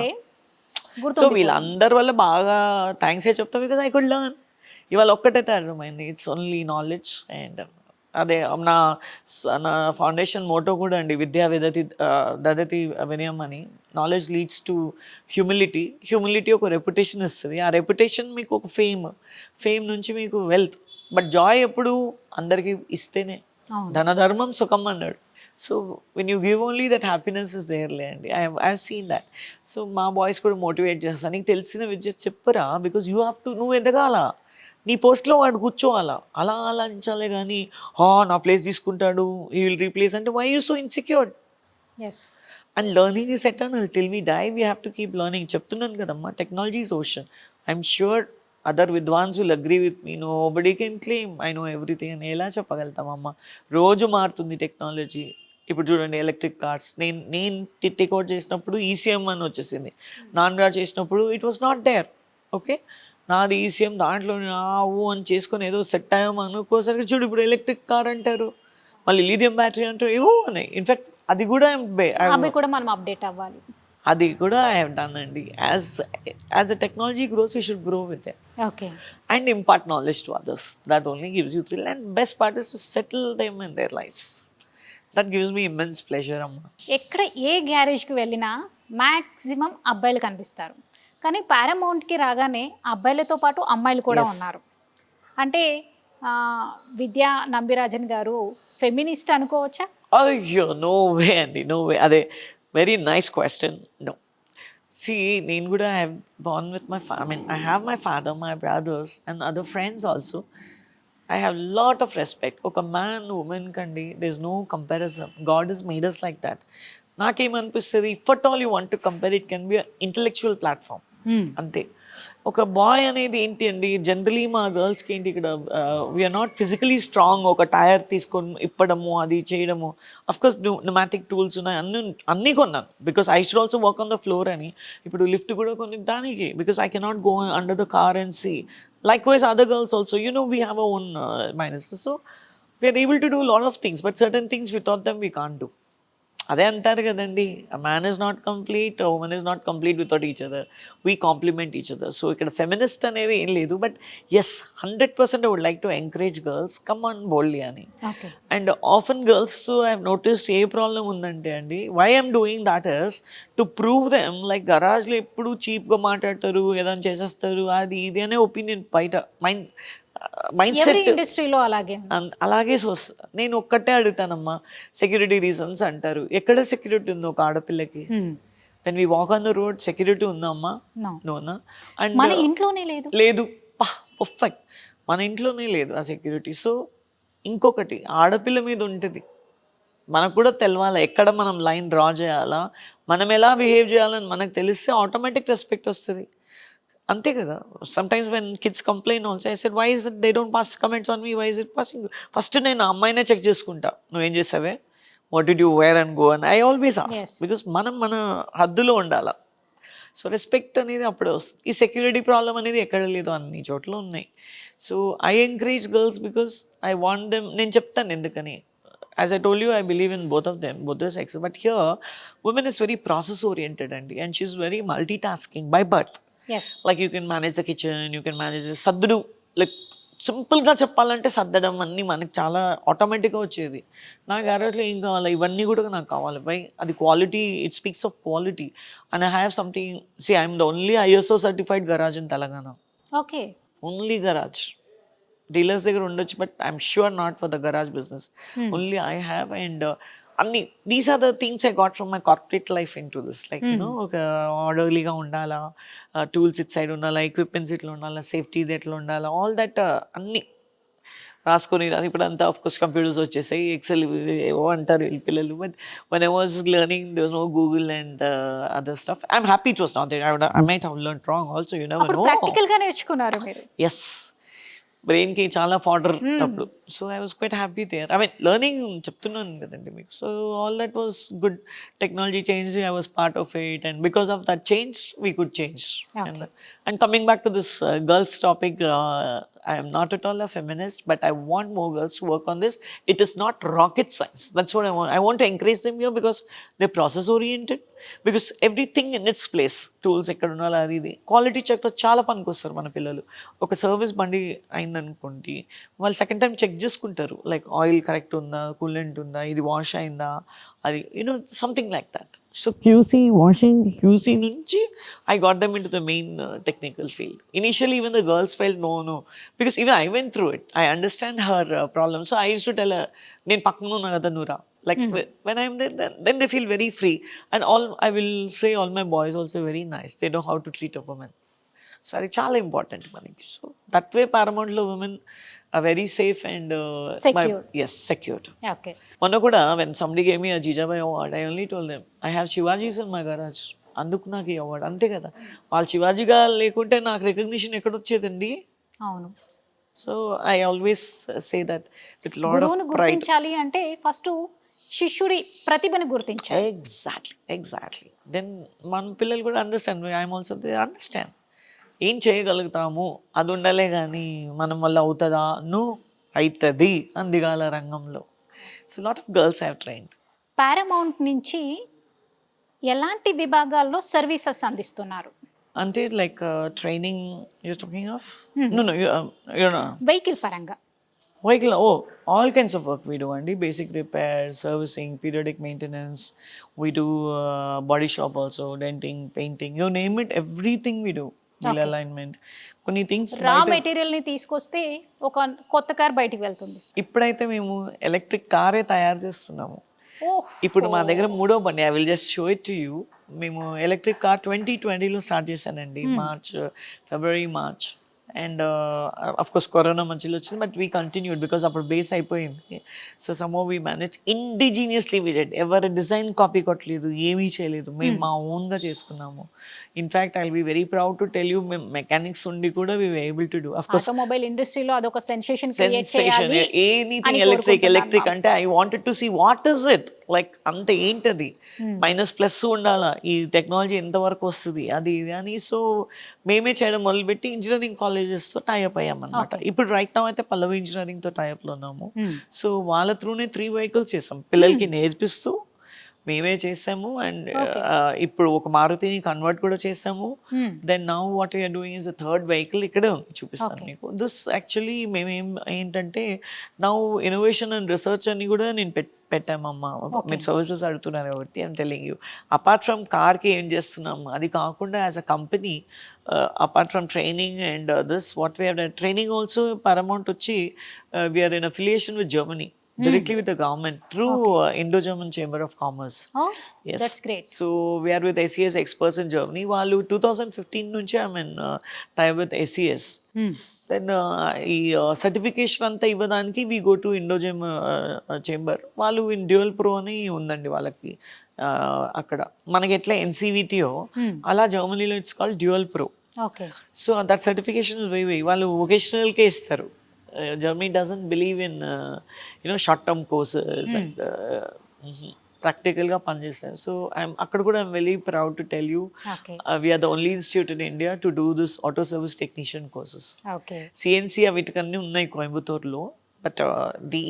సో వీళ్ళందరి వల్ల బాగా థ్యాంక్స్ ఏ చెప్తా, బికాస్ ఐ కుడ్ లెర్న్. ఇవాళ ఒక్కటైతే అర్థమైంది, ఇట్స్ ఓన్లీ నాలెడ్జ్. అండ్ అదే నా ఫౌండేషన్ మోటో కూడా అండి, విద్యా దదతి వినయం అని. నాలెడ్జ్ లీడ్స్ టు హ్యూమిలిటీ ఒక రెప్యుటేషన్ ఇస్తుంది. ఆ రెప్యుటేషన్ మీకు ఒక ఫేమ్ నుంచి మీకు వెల్త్. బట్ జాయ్ ఎప్పుడు అందరికీ ఇస్తేనే. ధనధర్మం సుఖం అన్నాడు. So when you give only that happiness is దేర్లే అండి. I have seen that. So మా బాయ్స్ కూడా మోటివేట్ చేస్తాను, నీకు తెలిసిన విద్య చెప్పరా, బికాజ్ యూ హ్యావ్ టు, నువ్వు ఎదగాల, నీ పోస్ట్లో వాడు కూర్చోవాలా. అలా అంచాలే కానీ నా ప్లేస్ తీసుకుంటాడు, ఈ విల్ రీప్లేస్ అంటే why you so insecured. And learning is eternal. Till we die we have to keep learning. చెప్తున్నాను కదమ్మా, technology is ocean. I'm sure other విద్వాన్స్ will agree with me. Nobody can claim I know everything అని ఎలా చెప్పగలుగుతామమ్మా. రోజు మారుతుంది టెక్నాలజీ. ఇప్పుడు చూడండి, ఎలక్ట్రిక్ కార్స్. నేను టేక్అవుట్ చేసినప్పుడు ఈసీఎం అని వచ్చేసింది. నాన్నగారు చేసినప్పుడు it was not there. Okay, నాది ఈసీఎం, దాంట్లో అని చేసుకొని ఏదో సెట్ అయ్యాము అనుకోసరికి చూడు ఇప్పుడు ఎలక్ట్రిక్ కార్ అంటారు, మళ్ళీ లిథియం బ్యాటరీ అంటారు, ఏవో ఉన్నాయి. ఇన్ఫ్యాక్ట్ అది కూడా మనం అప్డేట్ అవ్వాలి. అది కూడా ఐ హ్యావ్ డన్ అండి. As a technology grows you should grow with them. Okay. And impart knowledge to others. That only gives you thrill. And best part is to settle them in their lives. That gives me immense pleasure అమ్మ. ఎక్కడ ఏ గ్యారేజ్కి వెళ్ళినా మ్యాక్సిమం అబ్బాయిలు కనిపిస్తారు, కానీ పారామౌంట్కి రాగానే అబ్బాయిలతో పాటు అమ్మాయిలు కూడా ఉన్నారు. అంటే విద్యా నంబిరాజన్ గారు ఫెమినిస్ట్ అనుకోవచ్చా? అయ్యో, నో వే అండి, నో వే. అదే very nice question. No, see నేను కూడా I have born with my I have my father, my brothers and other friends also. I have lot of respect. ఒక మ్యాన్ ఉమెన్ కండి there is no comparison. God has made us like that. నాకేమనిపిస్తుంది, if at all you want to compare, it can be an intellectual platform. అంతే. ఒక బాయ్ అనేది ఏంటి అండి, జనరలీ మా గర్ల్స్కి ఏంటి, ఇక్కడ వీఆర్ నాట్ ఫిజికలీ స్ట్రాంగ్. ఒక టైర్ తీసుకొని ఇప్పడము, అది చేయడము. అఫ్కోర్స్ న్యూమాటిక్ టూల్స్ ఉన్నాయి, అన్నీ కొన్నాను because I should also work on the floor అని. ఇప్పుడు లిఫ్ట్ కూడా కొన్ని దానికి, because I cannot go under the car and see. Likewise, other girls also, we have our own minuses. So, we are able to do a lot of things, but certain things without them we can't do. అదే అంటారు కదండి, a man is not complete, a woman is not complete without each other. We complement each other. So ఇక్కడ ఫెమినిస్ట్ అనేది ఏం లేదు, but yes 100% I would like to encourage girls, come on boldly అని. And often girls I have notice a problem ఉందంటే అండి, why I'm doing that is to prove them. Like గరాజ్లో ఎప్పుడు చీప్గా మాట్లాడతారు, ఏదైనా చేసేస్తారు, అది ఇది అనే ఒపీనియన్ బయట మైండ్ సెట్ ఇండస్ట్రీలో అలాగే. సో నేను ఒక్కటే అడుగుతానమ్మా, సెక్యూరిటీ రీజన్స్ అంటారు. ఎక్కడ సెక్యూరిటీ ఉందో ఒక ఆడపిల్లకి? When we walk on the road security ఉందమ్మా? నోనా. అండ్ మన ఇంట్లోనే లేదు. పర్ఫెక్ట్, మన ఇంట్లోనే లేదు ఆ సెక్యూరిటీ. సో ఇంకొకటి, ఆడపిల్ల మీద ఉంటుంది, మనకు కూడా తెలవాలి ఎక్కడ మనం లైన్ డ్రా చేయాలా, మనం ఎలా బిహేవ్ చేయాలని మనకు తెలిస్తే ఆటోమేటిక్ రెస్పెక్ట్ వస్తుంది. అంతే కదా. Sometimes when kids complain also, I said why is it they don't pass comments on me, why is it passing. First నేను ఆ అమ్మాయినే చెక్ చేసుకుంటా, నువ్వేం చేసావే, what did you wear and go అని. ఐ ఆల్వేస్ ఆస్క్, బికాస్ మనం మన హద్దులో ఉండాలా. సో రెస్పెక్ట్ అనేది అప్పుడే వస్తుంది. ఈ సెక్యూరిటీ ప్రాబ్లం అనేది ఎక్కడ లేదు, అన్ని చోట్ల ఉన్నాయి. So I encourage girls because I want them. నేను చెప్తాను ఎందుకని. As I told you, I believe in both of them, both the sexes. But here, women is very process oriented, and she's very multitasking by birth. Yes. Like you can manage the kitchen, you can manage the సర్దుడు. లైక్ సింపుల్గా చెప్పాలంటే సర్దడం అన్నీ మనకి చాలా ఆటోమేటిక్గా వచ్చేది. నాకు ఆ రోజులో ఏం కావాలి, ఇవన్నీ కూడా నాకు కావాలి. బై అది quality, it speaks of quality. And I have something, see I'm the only ISO certified garage in Telangana. Okay. Only garage. Dealers దగ్గర ఉండొచ్చు, but I'm sure not for the garage business. Only I have. And అన్ని these are the things I got from my corporate life into this. Like you know ఒక ఆర్డర్లీగా ఉండాలా, టూల్స్ ఇట్ సైడ్ ఉండాలా, ఎక్విప్మెంట్స్ ఇట్లా ఉండాలా, సేఫ్టీ ఎట్లా ఉండాలా, ఆల్ దట్ అన్నీ రాసుకొని. ఇప్పుడు అంతా ఆఫ్ కోర్స్ కంప్యూటర్స్ వచ్చేసాయి, ఎక్సెల్ ఏవో అంటారు వీళ్ళు పిల్లలు. But when I was learning, there was no Google and other stuff. I'm happy it was not there. I might have learned wrong also, you never know. Practical గా నేర్చుకున్నారు మీరు. Yes. బ్రెయిన్కి చాలా ఫాడర్ అప్పుడు. So I was quite happy there. I mean learning చెప్తున్నాను కదండి మీకు. So all that was good. Technology change, I was part of it, and because of that change we could change. And coming back to this girls topic, I am not at all a feminist, but I want more girls to work on this. It is not rocket science. That's what I want. I want to encourage them here because they're process oriented. Because everything in its place, tools ఎక్కడ ఉండాలి, అది ఇది క్వాలిటీ చెక్లో చాలా పనికి వస్తారు మన పిల్లలు. ఒక సర్వీస్ బండి అయిందనుకోండి, వాళ్ళు సెకండ్ టైం చెక్ చేసుకుంటారు. లైక్ ఆయిల్ కరెక్ట్ ఉందా, కూలెంట్ ఉందా, ఇది వాష్ అయిందా, అది you know something like that. So QC, washing QC నుంచి I got them into the main technical field. Initially even the girls felt no, because even I went through it. I understand her problem. So I used to tell her, నేను పక్కన ఉన్నా కదా నువ్వురా. Like when I'm there, then they feel very free. And I will say all my boys also very nice. They know how to treat a woman. So అది చాలా ఇంపార్టెంట్ మనకి. సో దట్ వే పారమౌంట్లో women are very safe and Secured. yes, secured. Okay. మొన్న కూడా when somebody gave me a Jijabai award, I only told them I have Shivajis in my garage. అందుకు నాకు ఈ అవార్డు. అంతే కదా, వాళ్ళు శివాజీగా లేకుంటే నాకు రికగ్నిషన్ ఎక్కడ వచ్చేదండి. అవును. So I always say that with lot of గురువును ప్రైడ్. గుర్తించాలి అంటే ఫస్ట్ శిష్యుడి ప్రతిభను గుర్తించాలి. ఎగ్జాక్ట్లీ. దెన్ మన పిల్లలు కూడా understand. I'm also they understand ఏం చేయగలుగుతాము, అది ఉండాలే కానీ మనం వల్ల అవుతుందా, అవుతుంది అందిగాల రంగంలో. So lot of girls have trained. Paramount నుంచి ఎలాంటి విభాగాల్లో సర్వీసెస్ అందిస్తున్నారు? అంటే like training your talking of? No your vehicle పరంగా. Vehicle, all kinds of work we do, and basic repair, servicing, periodic maintenance. We do body shop also, denting, painting, you name it, everything we do. Wheel alignment. కొన్ని థింగ్స్ రా మెటీరియల్ ని తీసుకొస్తే ఒక కొత్త కార్ బయటికి వెళ్తుంది. ఇప్పుడైతే మేము ఎలక్ట్రిక్ కారే తయారు చేస్తున్నాము. ఇప్పుడు మా దగ్గర 3వ బండి, I will just show it to you. మేము ఎలక్ట్రిక్ కార్ 2020లో స్టార్ట్ చేశానండి, February March. And of course corona మధ్యలో వచ్చింది, బట్ వీ కంటిన్యూడ్ బికాస్ అప్పుడు బేస్ అయిపోయింది. So somehow we manage indigenously we did. ఎవరి డిజైన్ కాపీ కొట్టలేదు, ఏమీ చేయలేదు, మేము మా ఓన్గా చేసుకున్నాము. In fact I will be very proud to tell you, మేము మెకానిక్స్ ఉండి కూడా we able to do. Of course automobile ఇండస్ట్రీలో అదొక సెన్సేషన్, ఎనీథింగ్ ఎలక్ట్రిక్ అంటే I wanted to see what is it like. అంత ఏంటది, మైనస్ ప్లస్ ఉండాలా, ఈ టెక్నాలజీ ఎంతవరకు వస్తుంది, అది ఇది అని. సో మేమే చేయడం మొదలుపెట్టి ఇంజనీరింగ్ కాలేజెస్తో టైఅప్ అయ్యామన్నమాట. ఇప్పుడు రైట్ నౌ అయితే పల్లవి ఇంజనీరింగ్తో టైఅప్లో ఉన్నాము. సో వాళ్ళ త్రూనే 3 వెహికల్స్ చేసాం, పిల్లలకి నేర్పిస్తూ మేమే చేసాము. అండ్ ఇప్పుడు ఒక మారుతిని కన్వర్ట్ కూడా చేసాము. Then now what we are doing is the 3rd vehicle ఇక్కడే ఉంది, చూపిస్తాను మీకు. దిస్ యాక్చువల్లీ మేమేం ఏంటంటే నౌ ఇన్నోవేషన్ అండ్ రీసెర్చ్ అని కూడా నేను పెట్టామమ్మా. మీరు సర్వీసెస్ అడుగుతున్నారు కాబట్టి I'm telling you. Apart from కార్కి ఏం చేస్తున్నాము, అది కాకుండా as a company, apart from training and this what we have training also, Paramount వచ్చి we're in affiliation with Germany. Directly with the government through Indo-German Chamber of Commerce. Oh, yes, that's great. So we are with SES experts in Germany. వాళ్ళు 2015 నుంచి I mean tie with SES. Then ఈ సర్టిఫికేషన్ అంతా ఇవ్వడానికి we go to Indo-Gem Chamber. వాళ్ళు in Dual Pro అని ఉందండి వాళ్ళకి అక్కడ. మనకి ఎట్లా NCVTO అలా జర్మనీలో it's called Dual Pro. Okay. So that certification is very వాళ్ళు వొకేషనల్కే ఇస్తారు. Germany doesn't believe in short-term courses and ప్రాక్టికల్గా పనిచేశారు. సో అక్కడ కూడా I'm very proud to tell you okay. We're the only institute in India to do this auto service technician courses. Okay. CNC వీటికన్నీ ఉన్నాయి కోయంబత్తూరులో, బట్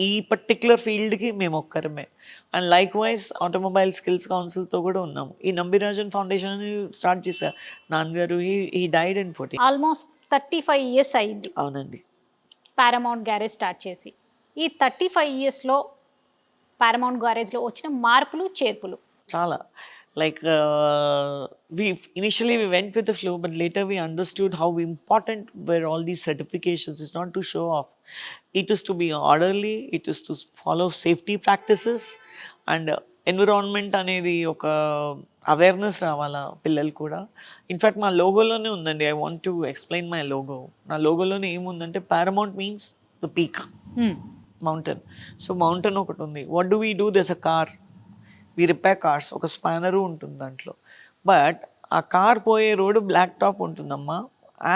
ఈ పర్టిక్యులర్ ఫీల్డ్కి మేము ఒక్కరమే. And likewise automobile skills కౌన్సిల్తో కూడా ఉన్నాము. ఈ నంబిరాజన్ ఫౌండేషన్ అని స్టార్ట్ చేశారు నాన్నగారు. ఈ డైడ్ ఇన్ 14. ఆల్మోస్ట్ 35 ఇయర్స్ అయింది అవునండి. పారమౌంట్ గ్యారేజ్ స్టార్ట్ చేసి. ఈ 35 ఇయర్స్లో పారమౌంట్ గ్యారేజ్లో వచ్చిన మార్పులు చేర్పులు చాలా like we initially we went with the flow, but later we understood how important were all these certifications. It's not to show off, it is to be orderly, it is to follow safety practices, and environment అనేది ఒక అవేర్నెస్ రావాలా పిల్లలు కూడా. ఇన్ఫ్యాక్ట్ మా లోగోలోనే ఉందండి. I want to explain my logo. నా లోగోలోనే ఏముందంటే Paramount means the peak, mountain. So mountain ఒకటి ఉంది. What do we do? This a car, we repair cars. ఒక స్పానరు ఉంటుంది దాంట్లో. బట్ ఆ కార్ పోయే రోడ్డు బ్లాక్ టాప్ ఉంటుందమ్మా.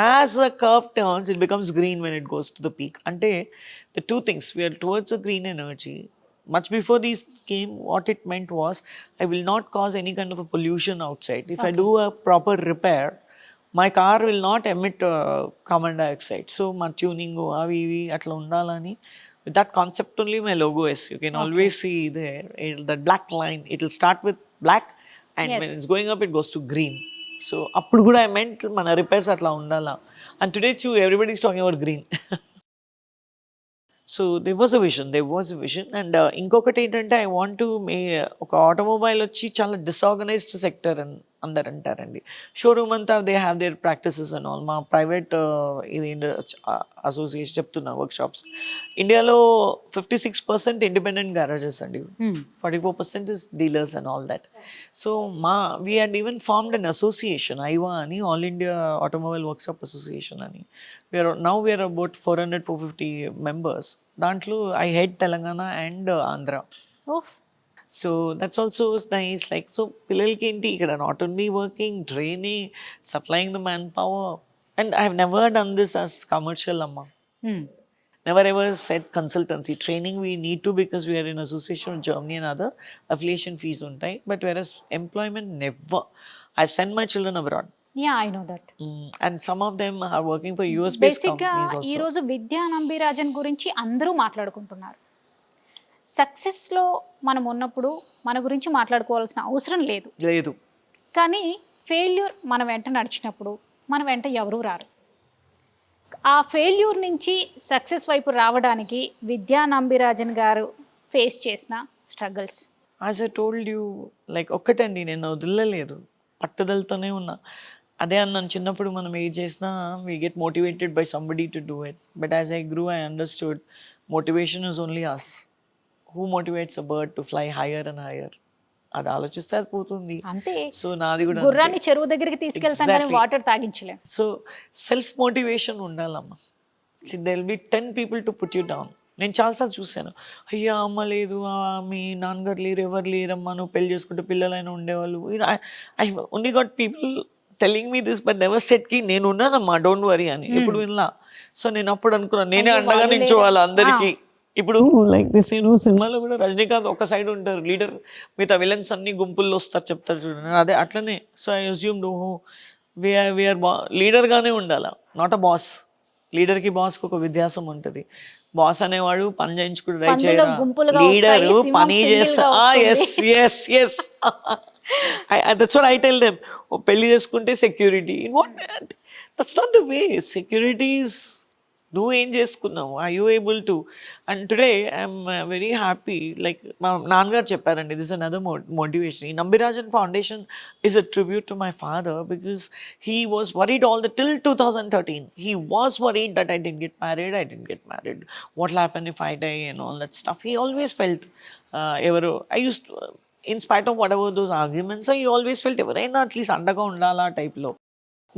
As a curve turns it becomes green when it goes to the peak. అంటే the two things, we're towards a green energy. Much before these came, what it meant was I will not cause any kind of a pollution outside. If I do a proper repair, my car will not emit carbon dioxide. So my tuning avi atla undalani. With that concept only my logo is. You can always see there that black line. It will start with black, and when it's going up it goes to green. So appudu kuda I meant mana repairs atla undala. And today too everybody is talking about green. So there was a vision. And ఇంకొకటి ఏంటంటే ఐ వాంట్ టు ఒక ఆటోమొబైల్ వచ్చి చాలా డిసార్గనైజ్డ్ సెక్టర్ అని అందరు అంటారండి. షోరూమ్ అంతా they have there practices and all. మా ప్రైవేట్ ఇది అసోసియేషన్ చెప్తున్నా వర్క్షాప్స్, ఇండియాలో 56% ఇండిపెండెంట్ గ్యారేజెస్ అండి, 44% is dealers and all that. So we had even formed an association, ఐవా అని, all India automobile workshop association అని. We're about 400-450 members. దాంట్లో I head Telangana and Andhra. So that's also nice. Like so పిల్లలకి ఏంటి ఇక్కడ not only working, training, supplying the manpower. And I have never done this as commercial అమ్మా. Never ever set consultancy training we need to, because we're in association with Germany and other affiliation fees ఉంటాయి. But versus employment never. I send my children abroad. Yeah, I know that. And some of them are working for US based companies also. ఈ రోజు విద్యా నంబిరాజన్ గురించి అందరూ మాట్లాడుకుంటున్నారు. సక్సెస్లో మనం ఉన్నప్పుడు మన గురించి మాట్లాడుకోవాల్సిన అవసరం లేదు. కానీ ఫెయిల్యూర్ మన వెంట నడిచినప్పుడు మన వెంట ఎవరూ రారు. ఆ ఫెయిల్యూర్ నుంచి సక్సెస్ వైపు రావడానికి విద్యా నంబిరాజన్ గారు ఫేస్ చేసిన struggles. As I told you, like ఒక్కటండి, నేను వదిలేదు, పట్టుదలతోనే ఉన్నా. అదే అన్నాను, చిన్నప్పుడు మనం ఏం చేసినా we get motivated by somebody to do it. But as I grew I understood motivation is only us. Who motivates a bird to fly higher and higher? అది ఆలోచిస్తే అది పోతుంది. అంతే. సో నాది కూడా గుర్రాన్ని చెరువు దగ్గరికి తీసుకెళ్తాం కానీ వాటర్ తాగించలేం. సో సెల్ఫ్ మోటివేషన్ ఉండాలమ్మా. There will be 10 people to put you down. నేను చాలాసార్లు చూశాను, అయ్యా అమ్మ లేదు, మీ నాన్నగారు లేరు, ఎవరు లేరమ్మా, నువ్వు పెళ్లి చేసుకుంటే పిల్లలైనా ఉండేవాళ్ళు. I only got people telling me this, but never set కి నేను ఉన్నానమ్మా, డోంట్ వరీ అని ఎప్పుడు వినలా. సో నేను అప్పుడు అనుకున్నాను, నేనే అండగా నించోవాలి అందరికీ. ఇప్పుడు లైక్ దిస్ సినిమాలో కూడా రజనీకాంత్ ఒక సైడ్ ఉంటారు లీడర్, మిగతా విలన్స్ అన్ని గుంపుల్లో వస్తారు చెప్తారు చూడండి, అదే అట్లనే. సో ఐ అస్యూమ్ వీఆర్ లీడర్గానే ఉండాలా, నాట్ అ బాస్. లీడర్కి బాస్కి ఒక వ్యత్యాసం ఉంటుంది. బాస్ అనేవాడు పని చేయించుకుని ట్రై చేయరా, లీడరు పని చేస్తా. That's what I tell them. పెళ్లి చేసుకుంటే security, that's not the way. Security is నువ్వు ఏం చేసుకున్నావు, I you able to. And today I'm very happy. Like మా నాన్నగారు చెప్పారండి, దిస్ అనదర్ మోటివేషన్. ఈ Nambirajan foundation is a tribute to my father, because he was worried all the till 2013. He was worried that I didn't get married, what will happen if I die and all that stuff. He always felt ఎవరు I use in spite of whatever those arguments, he always felt ఎవరైనా అట్లీస్ట్ అండగా ఉండాలా టైప్లో.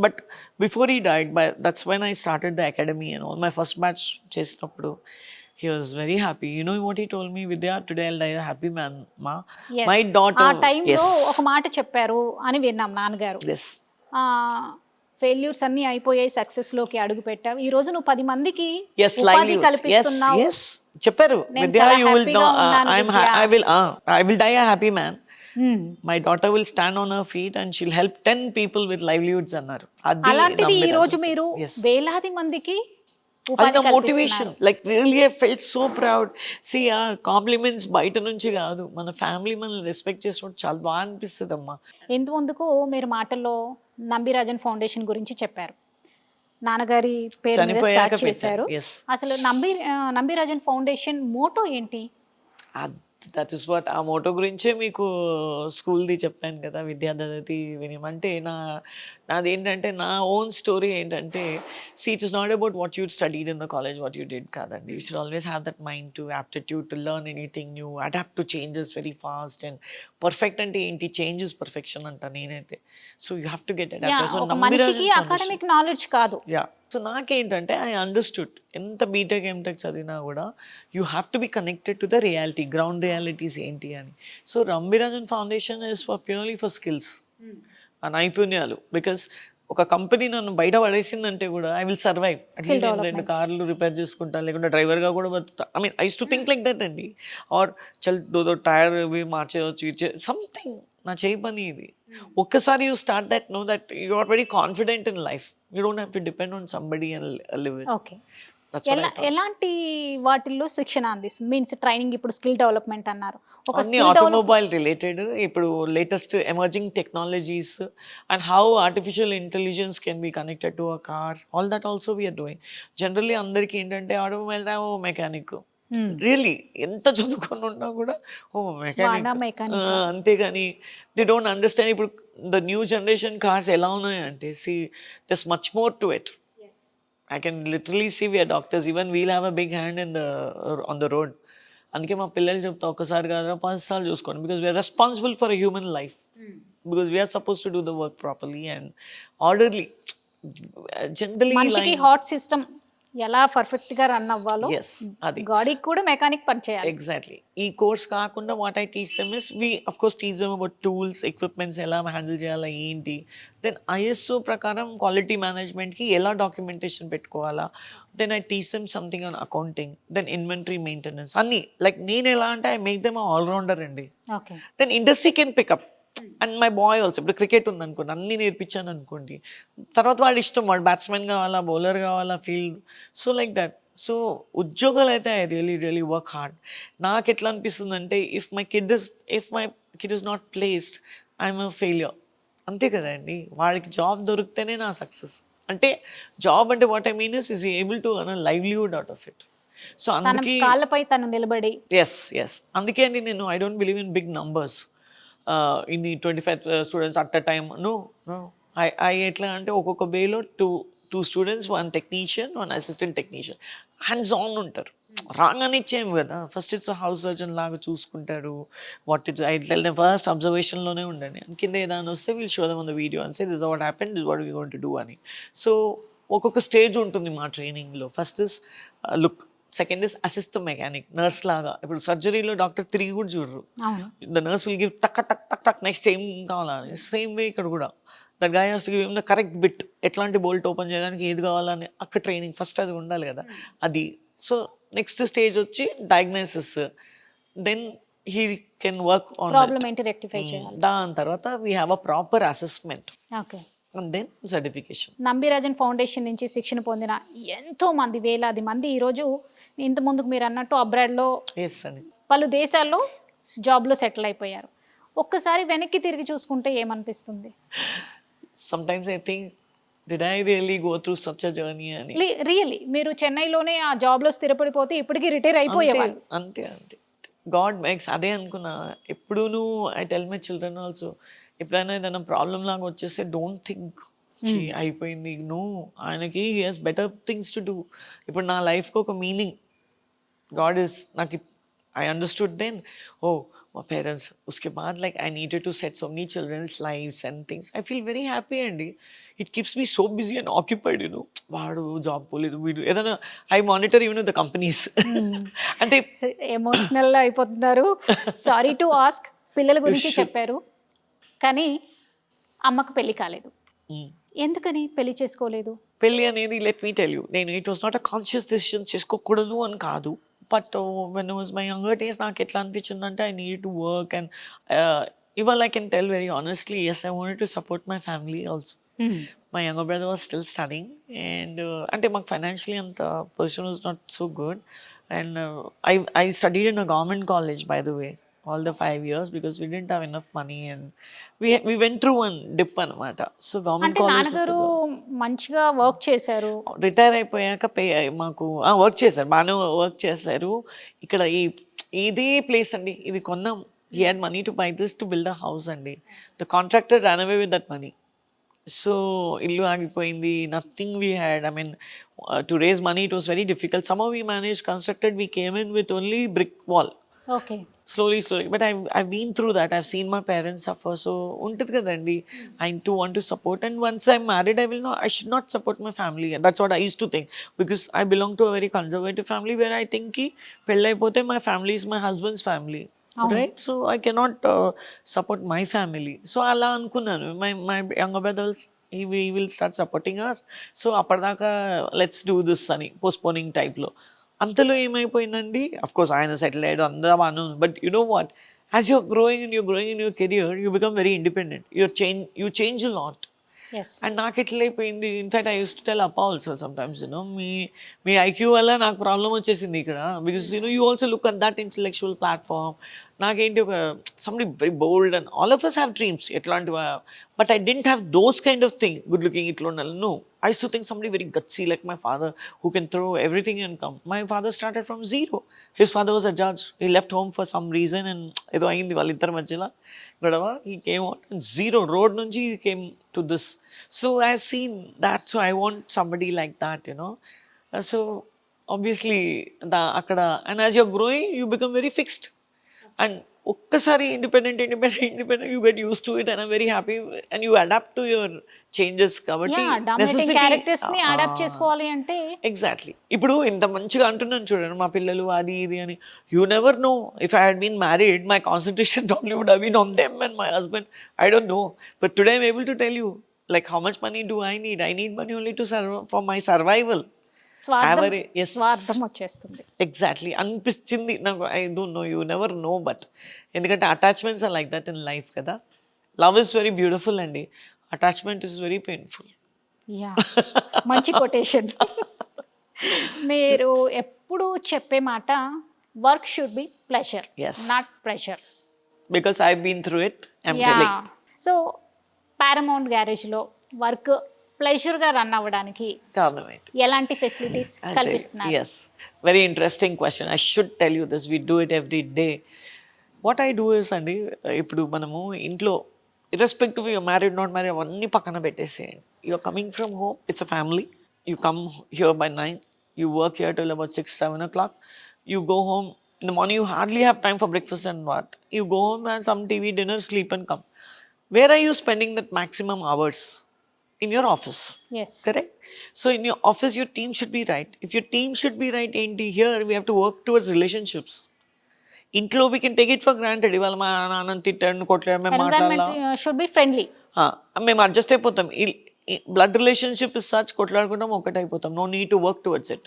But before he died, that's when I started the academy and all. My first batch చేసినప్పుడు he was very happy. You know what he told me, Vidya, today I'll die a happy man, ma. Yes. My daughter. ఆ టైంలో ఒక మాట చెప్పారు అని విన్నాం నాన్నగారు. Yes. ఫెయిల్యూర్స్ అన్నీ అయిపోయాయి, సక్సెస్లోకి అడుగు పెట్టావు. ఈ రోజు నువ్వు 10 మందికి yes, ఉపాధి కల్పిస్తున్నావు. Yes. చెప్పారు నేను విద్య చాలా యూ విల్ హ్యాపీగా ఉన్నాను Vidya I will die a happy man. Hmm. My daughter will stand on her feet and she'll help 10 people with livelihoods అన్నారు. అది అలాంటిది ఈ రోజు నమ్మిరాజన్. మీరు ఎస్, వేలాది మందికి అది ఉపాధి నా కల్పిస్తున్నారు. Motivation. Like really I felt so proud. See ఆ కాంప్లిమెంట్స్ బయట నుంచి కాదు, మన ఫ్యామిలీ మనల్ని రెస్పెక్ట్ చేసినప్పుడు చాలా బాగా అనిపిస్తుంది అమ్మా. ఇంతకుముందుకు మీరు మాటల్లో నంబిరాజన్ ఫౌండేషన్ గురించి చెప్పారు. నాన్నగారి పేరు మీద చనిపోయాక స్టార్ట్ చేశారు. పెట్టాను. ఎస్, అసలు నంబిరాజన్ ఫౌండేషన్ మోటో ఏంటి? That is what. ఆ మోటో గురించే మీకు స్కూల్ది చెప్పాను కదా, విద్యాదతి వినియం. అంటే నాదేంటంటే నా ఓన్ స్టోరీ ఏంటంటే, see it is not about what you studied in the college, what you did కాదండి. You should always have that mind to aptitude to learn anything new, adapt to changes very fast. And perfect అంటే ఏంటి, చేంజ్ ఇస్ పర్ఫెక్షన్ అంట నేనైతే. So you have to get adapt. So ఒక మనిషికి అకాడమిక్ నాలెడ్జ్ కాదు. యా, సో నాకేంటంటే ఐ అండర్స్టూడ్ ఎంత బీటెక్ ఎంటెక్ చదివినా కూడా you have to be connected to the reality, ground realities ఏంటి అని. So Nambirajan foundation is for purely for skills, ఆ నైపుణ్యాలు. బికాస్ ఒక కంపెనీ నన్ను బయట పడేసిందంటే కూడా ఐ విల్ సర్వైవ్. అట్లీస్ట్ నేను 2 కార్లు రిపేర్ చేసుకుంటా, లేకుంటే డ్రైవర్గా కూడా బతుకుతా. I mean I use to think like that అండి. ఆర్ చల్ దో టైర్ ఇవి మార్చేయచ్చు, సంథింగ్. నా చేయి పని ఇది. ఒక్కసారి you start that, know that you are very confident in life. You don't have to depend on somebody and live it. Okay. ఎలాంటి వాటిల్లో శిక్షణ అందిస్తుంది? మీన్స్ ట్రైనింగ్, ఇప్పుడు స్కిల్ డెవలప్మెంట్ అన్నారు. ఒక అన్ని ఆటోమొబైల్ రిలేటెడ్, ఇప్పుడు latest emerging technologies and how artificial intelligence can be connected to a car, all that also we are doing. Generally అందరికీ ఏంటంటే ఆటోమొబైల్ ఓ మెకానిక్, రియల్లీ ఎంత చదువుకొని ఉన్నా కూడా ఓ మెకానిక్, అంతేగాని దే డోంట్ అండర్స్టాండ్. ఇప్పుడు ద న్యూ జనరేషన్ కార్స్ ఎలా ఉన్నాయంటే, see there's much more to it. I can literally see we are doctors. Even we'll have a big hand in on the road. అందుకే మా పిల్లలు చెప్తా, ఒక్కసారి కాదు 10 సార్లు చూసుకోండి. Because we are responsible for a human life. Because we are suppose to do the work properly and orderly. Generally మనిషికి హార్ట్ సిస్టమ్ ఎలా పర్ఫెక్ట్ గా రన్ అవ్వాలో, ఎస్, అది గాడికి కూడా మెకానిక్ పని చేయాలి. ఎగ్జాక్ట్లీ. ఈ కోర్స్ కాకుండా what I teach them is, we of course teach them about tools, equipments ఎలా హ్యాండిల్ చేయాలా ఏంటి. దెన్ ఐఎస్ఓ ప్రకారం క్వాలిటీ మేనేజ్మెంట్కి ఎలా డాక్యుమెంటేషన్ పెట్టుకోవాలా. Then I teach them something on accounting, then inventory maintenance, అన్నీ. లైక్ నేను ఎలా అంటే ఐ మేక్ దెమ్ ఆల్రౌండర్ అండి. Okay. Then industry can pick up. And my boy also, ఇప్పుడు క్రికెట్ ఉందనుకోండి, అన్నీ నేర్పించాను అనుకోండి, తర్వాత వాడు ఇష్టం, వాడు బ్యాట్స్మెన్ కావాలా, బౌలర్ కావాలా, field. So like that. So ఉద్యోగాలు అయితే ఐ రియలీ వర్క్ హార్డ్. నాకు ఎట్లా అనిపిస్తుంది అంటే, if my kid is not placed, I'm a failure. అంతే కదండి. వాడికి జాబ్ దొరికితేనే నా సక్సెస్. అంటే జాబ్ అంటే what I mean is able to earn a livelihood out of it. So అందుకే కాళ్ళపై తను నిలబడి, ఎస్ అందుకే అండి, నేను I don't believe in big numbers. ఇన్ని 25 students at a time. No, I ఎట్లా అంటే ఒక్కొక్క వేలో two students, 1 technician, 1 assistant technician, hands on ఉంటారు. రాగానే ఇచ్చేయం కదా. ఫస్ట్ ఇట్స్ హౌస్ సర్జన్ లాగా చూసుకుంటారు. What it I tell them first అబ్జర్వేషన్లోనే ఉండండి. కింద ఏదైనా వస్తే we'll show them on the video and say this what happened, this what we going to do అని. సో ఒక్కొక్క స్టేజ్ ఉంటుంది మా ట్రైనింగ్లో. First is look, second is assist the mechanic, nurse లాగా. ఇప్పుడు సర్జరీలో డాక్టర్ 3 కూడా చూడరు. ద నర్స్ విల్ గివ్ టక్ టక్ టక్ టక్, నెక్స్ట్ ఏం కావాలని. సేమ్ వే ఇక్కడ కూడా the guy has to give the correct bit, ఎట్లాంటి బోల్ట్ ఓపెన్ చేయడానికి ఏది కావాలని అక్కడ ట్రైనింగ్ ఫస్ట్ అది ఉండాలి కదా, అది. సో నెక్స్ట్ స్టేజ్ వచ్చి diagnosis, then he can work on problem ఏంటి రెక్టిఫై చేయాలి. దాని తర్వాత we have a proper assessment, okay, and then certification. Nambirajan foundation నుంచి శిక్షణ పొందిన ఎంతో మంది, వేలాది మంది ఈరోజు ఇంత ముందుకు మీరు అన్నట్టు అబ్రాడ్లో, పలు దేశాల్లో జాబ్లో సెటిల్ అయిపోయారు. ఒక్కసారి వెనక్కి తిరిగి చూసుకుంటే ఏమనిపిస్తుంది? Sometimes I think, did I really go through such a journey అని. రియల్లీ మీరు చెన్నైలోనే ఆ జాబ్లో స్థిరపడిపోతే ఇప్పటికీ రిటైర్ అయిపోయేవాళ్ళు. అంతే గాడ్ మేక్స్. అదే అనుకున్నా ఎప్పుడూ. I tell my children also, ఎప్పుడైనా ఏదైనా ప్రాబ్లం లాగా వచ్చేస్తే డోంట్ థింక్ అయిపోయింది. నో, ఆయనకి he he's better things to do. ఇప్పుడు నా లైఫ్కి ఒక మీనింగ్ గాడ్ ఇస్ నాకు. I understood then, oh, my parents, uske baad like I needed to set so many children's lives and things. I feel very happy and it keeps me so busy and occupied, you know. Vaadu job poledu veedu edana, I monitor even the companies. Ante emotional అయిపోతున్నారు. సారీ టు ఆస్క్, పిల్లల గురించి చెప్పారు కానీ అమ్మకు పెళ్లి కాలేదు. ఎందుకని పెళ్లి చేసుకోలేదు? పెళ్లి అనేది, లెట్ మీ టెల్ యూ, నేను it was not a conscious decision, చేసుకోకూడదు అని కాదు. But when it was my younger days, నాకు ఎట్లా అనిపించిందంటే I needed to work and even I can tell very honestly, yes, I wanted to support my family also. My younger brother was still studying and అంటే మాకు financially అంత position was not so good and I studied in a government college by the way all the 5 years because we didn't have enough money and we went through one dip అనమాట. So government అంటే college నాన్నగారు మంచిగా వర్క్ చేశారు. రిటైర్ అయిపోయాక మాకు వర్క్ చేశారు, బాగానే వర్క్ చేశారు. ఇక్కడ ఇదే ప్లేస్ అండి, ఇది కొన్నాం. He had money to buy this to build a house అండి. The contractor run away with that money. So ఇల్లు ఆగిపోయింది, nothing we had. I mean to raise money it was very difficult. Some we manage constructed, we came in with only brick wall. Okay. Slowly. But I've been through that. I've seen my parents suffer. So, untadi kadandi. I too want to support. And once I'm married, I should not support my family. And that's what I used to think. Because I belong to a very conservative family where I think ki pellaipote my family is my husband's family. Right? So, I cannot support my family. So, ala anukunnanu. My younger brother, he will start supporting us. So, appadaka, let's do this ani, postponing type lo. అంతలో ఏమైపోయిందండి, అఫ్ కోర్స్ ఆయన సెటిల్ అయ్యాడు, అందరూ బాగా. But you know what, as you're growing in your career, you become very independent, you change a lot. And నాకు ఎట్లా అయిపోయింది, in fact I use to tell అప్ప also sometimes, you know me IQ వల్ల నాకు ప్రాబ్లం వచ్చేసింది ఇక్కడ. Because you also look at that intellectual platform. నాకేంటి ఒక somebody very bold and all of us have dreams ఎట్లాంటివి, but I didn't have those kind of thing, good looking ఇట్లా ఉండాలి. No, I used to think somebody very gutsy like my father who can throw everything and come. My father started from zero. His father was a judge. He left home for some reason and edo ayindi valliddar madhyala gadava. He came out and zero road nunchi he came to this. So I've seen that. So I want somebody like that, you know. So obviously akkada, and as you're growing you become very fixed. And ఒక్కసారి independent you get used to it and I'm very happy and you adapt to your changes. కాబట్టి ఎగ్జాక్ట్లీ. ఇప్పుడు ఇంత మంచిగా అంటున్నాను చూడండి, మా పిల్లలు అది ఇది అని. You never know, if I had been married my concentration only would have been on them and my husband. I don't know, but today I'm able to tell you like how much money do I need money only to for my survival. స్వార్థం వచ్చేస్తుంది. ఎగ్జాక్ట్లీ అనిపించింది నాకు. I don't know, you never know, but ఎందుకంటే attachments are like that in life కదా. లవ్ ఇస్ వెరీ బ్యూటిఫుల్ అండి, attachment is very painful. Yeah, మంచి కొటేషన్. మీరు ఎప్పుడు చెప్పే మాట, work should be pleasure, not pressure. Because I been through it, I am telling. So Paramount గ్యారేజ్లో వర్క్ ప్లెజర్గా రన్ అవ్వడానికి ఎలాంటి ఫెసిలిటీస్ కల్పిస్తున్నారు? Yes, very interesting question. I should tell you this, we do it every day. What I do is అండి, ఇప్పుడు మనము ఇంట్లో irrespective you're married not married అవన్నీ పక్కన పెట్టేసేయండి. You're coming from home, it's a family. You come here by 9, you work here till about 6-7 o'clock. You go home in the morning, you hardly have time for breakfast and what. You go home and some TV, dinner, sleep and come. Where are you spending that maximum hours? In your office. Yes. Correct? So in your office, your team should be right. If your team should be right, here we have to work towards relationships. Intlo we can take it for granted. Ivala ma nanan tittanu kotladu me maatala. Should be friendly. Mem adjust అయిపోతాం. Blood relationship is such, కొట్లాడుకుంటాం, ఒకటి అయిపోతాం. No need to work towards it.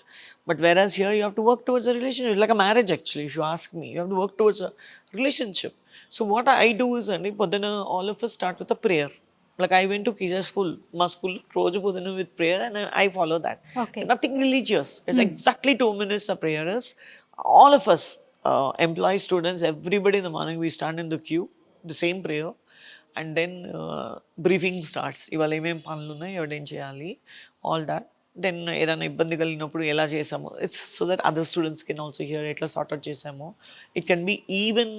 But whereas here you have to work towards a relationship. It's like a marriage actually, if you ask me. You have to work towards a relationship. So what I do is అండి, పొద్దున all of us start with a prayer. Like I went to Kija school, my school, roju podinu with prayer, and I follow that. Okay. Nothing religious. It's exactly 2 minutes of prayers. All of us, employees, students, everybody in the morning, we stand in the queue, the same prayer, and then briefing starts. Ivala em panlu unnai, evadem cheyali, all that. Then ఏదైనా ఇబ్బంది కలిగినప్పుడు ఎలా చేసాము, it's so that other students can also hear ఎట్లా సార్ట్ అవుట్ చేసాము. It can be even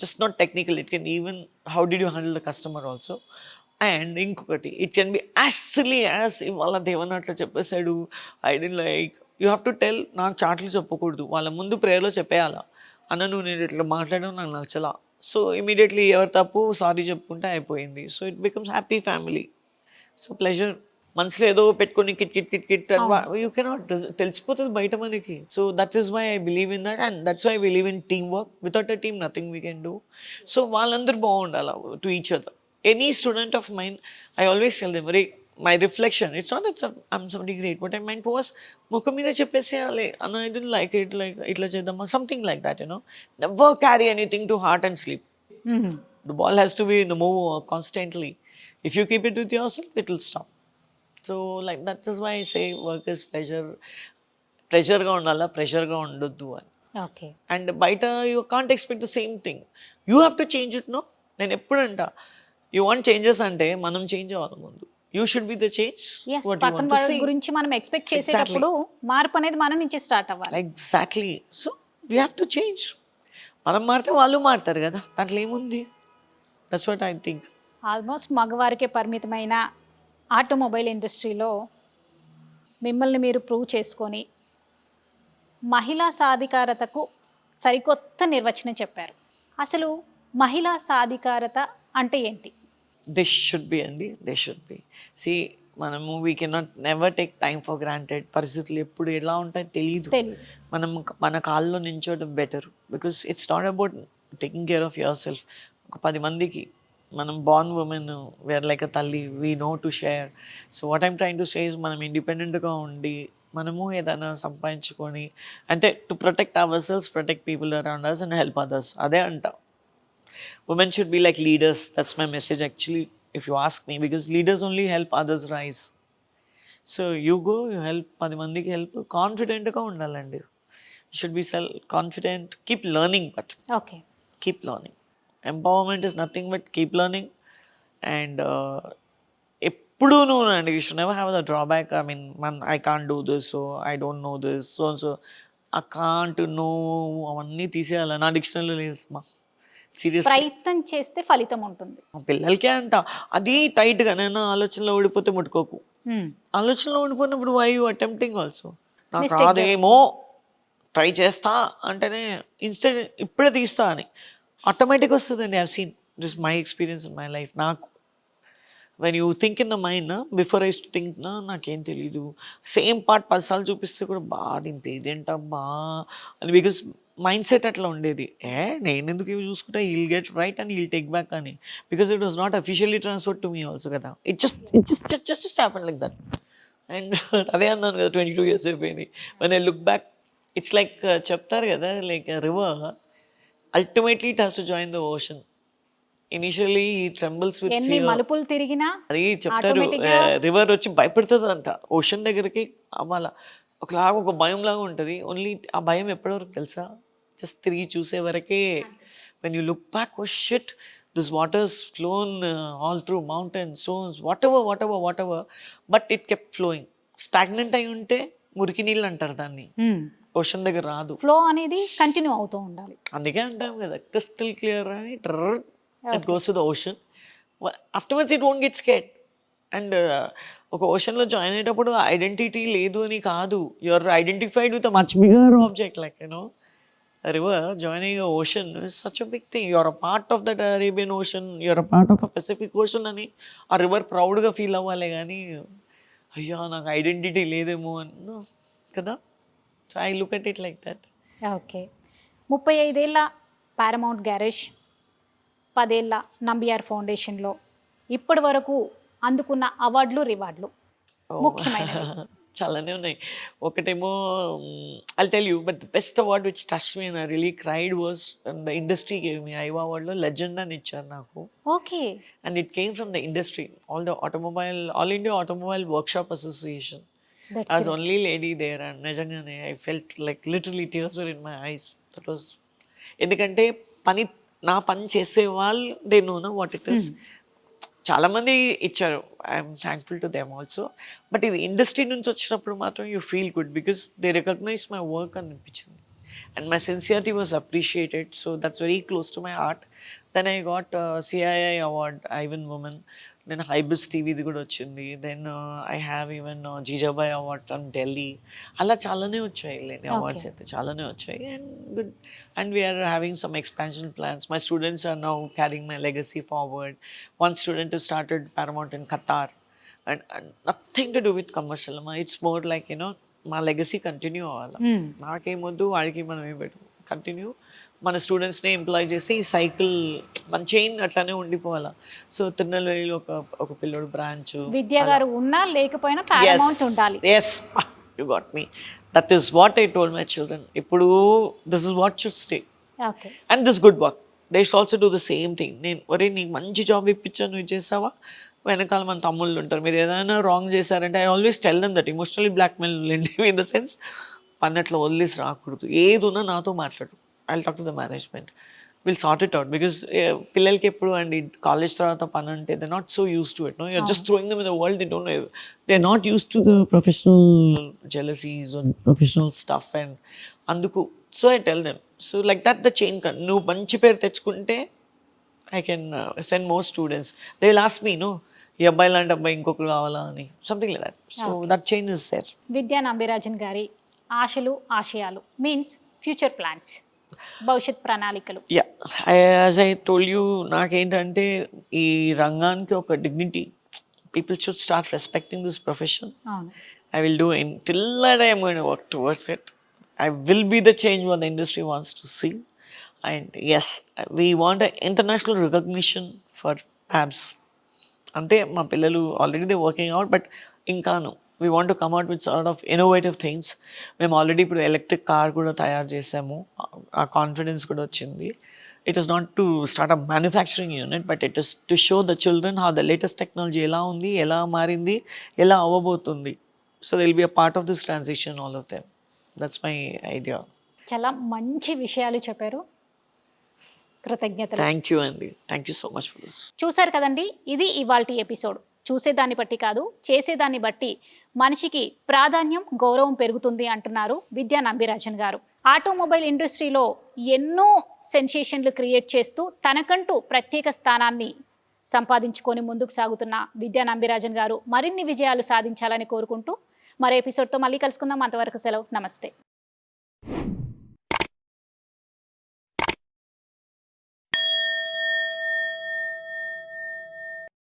just not technical, it can even how did you handle the customer also. And ఇంకొకటి, it can be as silly as వాళ్ళ దేవన్న అట్లా చెప్పేశాడు, I don't like, you have to tell. నాకు చాట్లు చెప్పకూడదు, వాళ్ళ ముందు ప్రేయర్లో చెప్పేయాలా, అన్న నువ్వు నేను ఇట్లా మాట్లాడడం నాకు నచ్చలా. సో ఇమీడియట్లీ ఎవరి తప్పు సారీ చెప్పుకుంటే అయిపోయింది. So it becomes happy family. So pleasure. మనసులో ఏదో పెట్టుకొని కిట్ కిట్ కిట్ కిట్ అని యూ కెనాట్, తెలిసిపోతుంది బయట మనకి. So that is why I believe in that, and that's why I believe in team work. Without a team nothing we can do. So వాళ్ళందరూ బాగుండాలి to each other. Any student of mine, I always tell them, my reflection. It's not that I'm somebody great. What I meant was, ముఖం మీద చెప్పేసేయాలి అన్న, I didn't like it, like ఇట్లా చేద్దామా, something like that, you know. Never carry anything to heart and sleep. The ball has to be in the move constantly. If you keep it with yourself, it will stop. So like that is why I say work is pleasure. ప్రెషర్గా ఉండాలా, ప్రెషర్గా ఉండొద్దు అని. ఓకే. అండ్ బయట you can't expect the same thing. You have to change it. No, నేను ఎప్పుడంట యూ వాంట్ చేంజెస్ అంటే మనం చేంజ్ అవ్వాలి ముందు. You should be the change. పక్కన వాళ్ళ గురించి మనం ఎక్స్పెక్ట్ చేసేటప్పుడు మార్పు అనేది మన నుంచి స్టార్ట్ అవ్వాలి. Exactly. So we have to change. మనం మారితే వాళ్ళు మారుతారు కదా, దాంట్లో ఏముంది. That's what I think. Almost మగవారికే పరిమితమైన ఆటోమొబైల్ ఇండస్ట్రీలో మిమ్మల్ని మీరు ప్రూవ్ చేసుకొని మహిళా సాధికారతకు సరికొత్త నిర్వచనం చెప్పారు. అసలు మహిళా సాధికారత అంటే ఏంటి? దిస్ షుడ్ బి అండి, దిస్ షుడ్ బి. సి, మనము we cannot never take time for granted. పరిస్థితులు ఎప్పుడు ఎలా ఉంటాయో తెలియదు. మనం మన కాల్లో నించోవడం better. Because it's not about taking care of yourself. ఒక 10 మందికి మనం born women, where like a తల్లి, we know to share. So what I'm trying to say is, మనం ఇండిపెండెంట్గా ఉండి మనము ఏదైనా సంపాదించుకొని, అంటే to protect hour cells, protect people around us and help others. అదే అంట. Women should be like leaders. That's my message actually, if you ask me, because leaders only help others rise. So you go, you help 10 mandiki help, confident ga undalandi. You should be self confident, keep learning, but okay, keep learning. Empowerment is nothing but keep learning. And ఎప్పుడు నువ్వు అండి, you should never have the drawback. I mean, I can't do this, so I don't know this, so so I can't know, అవన్నీ తీసేయాలి. నా డిక్షనరీలో లేదు మా. సీరియస్, ప్రయత్నం చేస్తే ఫలితం ఉంటుంది. పిల్లలకే అంట. అది టైట్గా, నేను ఆలోచనలో ఓడిపోతే ముట్టుకోకు. ఆలోచనలో ఓడిపోయినప్పుడు వై యూ అటెంప్టింగ్ ఆల్సో. నాకు రాదేమో, ట్రై చేస్తా అంటేనే ఇన్స్టెంట్ ఇప్పుడే తీస్తా అని ఆటోమేటిక్గా వస్తుందండి. I seen this, my experience in my life. నాకు when you think in the mind, before I to think, నాకేం తెలీదు, సేమ్ పార్ట్ 10 సార్లు చూపిస్తే కూడా దీని పేరేంటబ్బా అని. బికాస్ మైండ్ సెట్ అట్లా ఉండేది. నేను ఎందుకు ఇవి చూసుకుంటా, he'll get right and he'll take back అని. Because it was not officially transferred to me also కదా. It just happen like that. And అదే అన్నాను కదా, 22 years అయిపోయింది. When I look back, it's like చెప్తారు కదా, like river ultimately it has to join the ocean. Initially ఈ ట్రెంబుల్స్ విత్ ఫియర్. మలుపులు తిరిగినా అది చెప్తారు, రివర్ వచ్చి భయపడుతుంది అంట. ఓషన్ దగ్గరికి అవ్వాల, ఒకలాగా ఒక భయం లాగా ఉంటుంది. ఓన్లీ ఆ భయం ఎప్పటివరకు తెలుసా, జస్ట్ తిరిగి చూసే వరకే. When you look back, oh shit, this waters flown all through mountains, stones, whatever, but it kept flowing. Stagnant అయి ఉంటే మురికి నీళ్ళు అంటారు దాన్ని, ఓషన్ దగ్గర రాదు. ఫ్లో అనేది కంటిన్యూ అవుతూ ఉండాలి. అందుకే అంటాం కదా, క్రిస్టల్ క్లియర్ అని, it goes to the ocean. Afterwards it won't get scared. And ఒక ఓషన్లో జాయిన్ అయ్యేటప్పుడు ఐడెంటిటీ లేదు అని కాదు, you're identified with a much bigger object, like you know river. Joining a ocean is such a big thing. You're a part of that Arabian Ocean, you're a part of a Pacific Ocean అని ఆ రివర్ ప్రౌడ్గా ఫీల్ అవ్వాలి. కానీ అయ్యా నాకు ఐడెంటిటీ లేదేమో అని కదా. So I look at it like that. Okay. 35 ఏళ్ళ పారమౌంట్ గ్యారేజ్, 10 ఏళ్ళ నంబియార్ ఫౌండేషన్లో ఇప్పటి వరకు అందుకున్న అవార్డులు, రివార్డులు ముఖ్యమైనవి చాలానే ఉన్నాయి. ఒకటేమో I'll tell you, but the best award which touched me and I really cried was the industry gave me. ఐవా అవార్డ్లో లెజెండ్ అని ఇచ్చారు నాకు. Okay. And it came from the industry, all India Automobile Workshop Association. I was only lady there and నిజంగానే I felt like literally tears were in my eyes. That was, ఎందుకంటే నా పని చేసే వాళ్ళు they know what it is. చాలామంది ఇచ్చారు, I'm thankful to them also. But ఇది ఇండస్ట్రీ నుంచి వచ్చినప్పుడు మాత్రం you feel good because they recognize my work అనిపించింది. And my sincerity was appreciated. So that's very close to my heart. Then I got CII award, ఐవెన్ ఉమెన్. దెన్ హైబిస్ టీవీది కూడా వచ్చింది. Then I have even Jijabai award from Delhi. అలా చాలానే వచ్చాయి లేని అవార్డ్స్ అయితే చాలానే వచ్చాయి. And good. And we are having some expansion plans. My students are now carrying my legacy forward. One student started Paramount in Qatar. And nothing to do with commercial. It's more like, మా లెగసీ కంటిన్యూ అవ్వాలి. నాకేమొద్దు, వాడికి మనం ఏం పెట్టు. కంటిన్యూ మన స్టూడెంట్స్ని ఎంప్లాయ్ చేసి ఈ సైకిల్ మన చైన్ అట్లానే ఉండిపోవాలా. సో తిరునెల్వేలిలో ఒక పిల్లోడు బ్రాంచ్. విద్య గారు ఉన్నా లేకపోయినా పారమౌంట్ ఉండాలి. Yes, you got me. That is what I told my children. ఇప్పుడు this is what should stay okay. And this good work. They should also do the same thing. నేను ఒరే నీకు మంచి జాబ్ ఇప్పించాను, నువ్వు చేసావా, వెనకాల మన తమ్ముళ్ళు ఉంటారు, మీరు ఏదైనా రాంగ్ చేశారంటే I always tell them that emotionally blackmail in the sense పన్నట్లో వదిలేసి రాకూడదు. ఏది ఉన్నా నాతో మాట్లాడు, I talk to the management, will sort it out. Because పిల్లలకి ఎప్పుడు అండ్ కాలేజ్ తర్వాత పని అంటే they not so use to it. No you're just throwing them in the world. They don't know, they are not use to the professional jealousies and professional stuff. And అందుకు so I tell them, so like that the chain. నువ్వు మంచి పేరు తెచ్చుకుంటే I can send more students. They will ask me, no ఈ అబ్బాయి లాంటి అబ్బాయి ఇంకొకరు కావాలా అని, something like that. So that chain is there. Vidya Nabirajan గారి ఆశలు ఆశయాలు మీన్స్ ఫ్యూచర్ ప్లాన్స్, భవిష్యత్ ప్రణాళికలు. Yeah, as I told you, నాకేంటంటే ఈ రంగానికి ఒక dignity, people should start respecting this profession. అవును. I will do until that I am going to work towards it. I will be the change what the industry wants to see. And yes, we want an international recognition for PABS. అంటే మా పిల్లలు already they working out, but ఇంకాను we want to come out with sort of innovative things. మేము ఆల్రెడీ ఇప్పుడు ఎలక్ట్రిక్ కార్ కూడా తయారు చేసాము, ఆ కాన్ఫిడెన్స్ కూడా వచ్చింది. It is not to start a manufacturing unit, but it is to show the children how the latest technology ఎలా ఉంది, ఎలా మారింది, ఎలా అవ్వబోతుంది. So they'll be a part of this transition, all of them. That's my idea. చాలా మంచి విషయాలు చెప్పారు, కృతజ్ఞతలు. Thank you, Andy. Thank you so much for this. చూశారు కదండి, ఇది ఇవాల్టి ఎపిసోడ్. చూసేదాన్ని బట్టి కాదు, చేసేదాన్ని బట్టి మనిషికి ప్రాధాన్యం, గౌరవం పెరుగుతుంది అంటున్నారు విద్యా నబిరాజన్ గారు. ఆటోమొబైల్ ఇండస్ట్రీలో ఎన్నో సెన్సేషన్లు క్రియేట్ చేస్తూ తనకంటూ ప్రత్యేక స్థానాన్ని సంపాదించుకొని ముందుకు సాగుతున్న విద్యా నబిరాజన్ గారు మరిన్ని విజయాలు సాధించాలని కోరుకుంటూ మరో ఎపిసోడ్తో మళ్ళీ కలుసుకుందాం. అంతవరకు సెలవు, నమస్తే.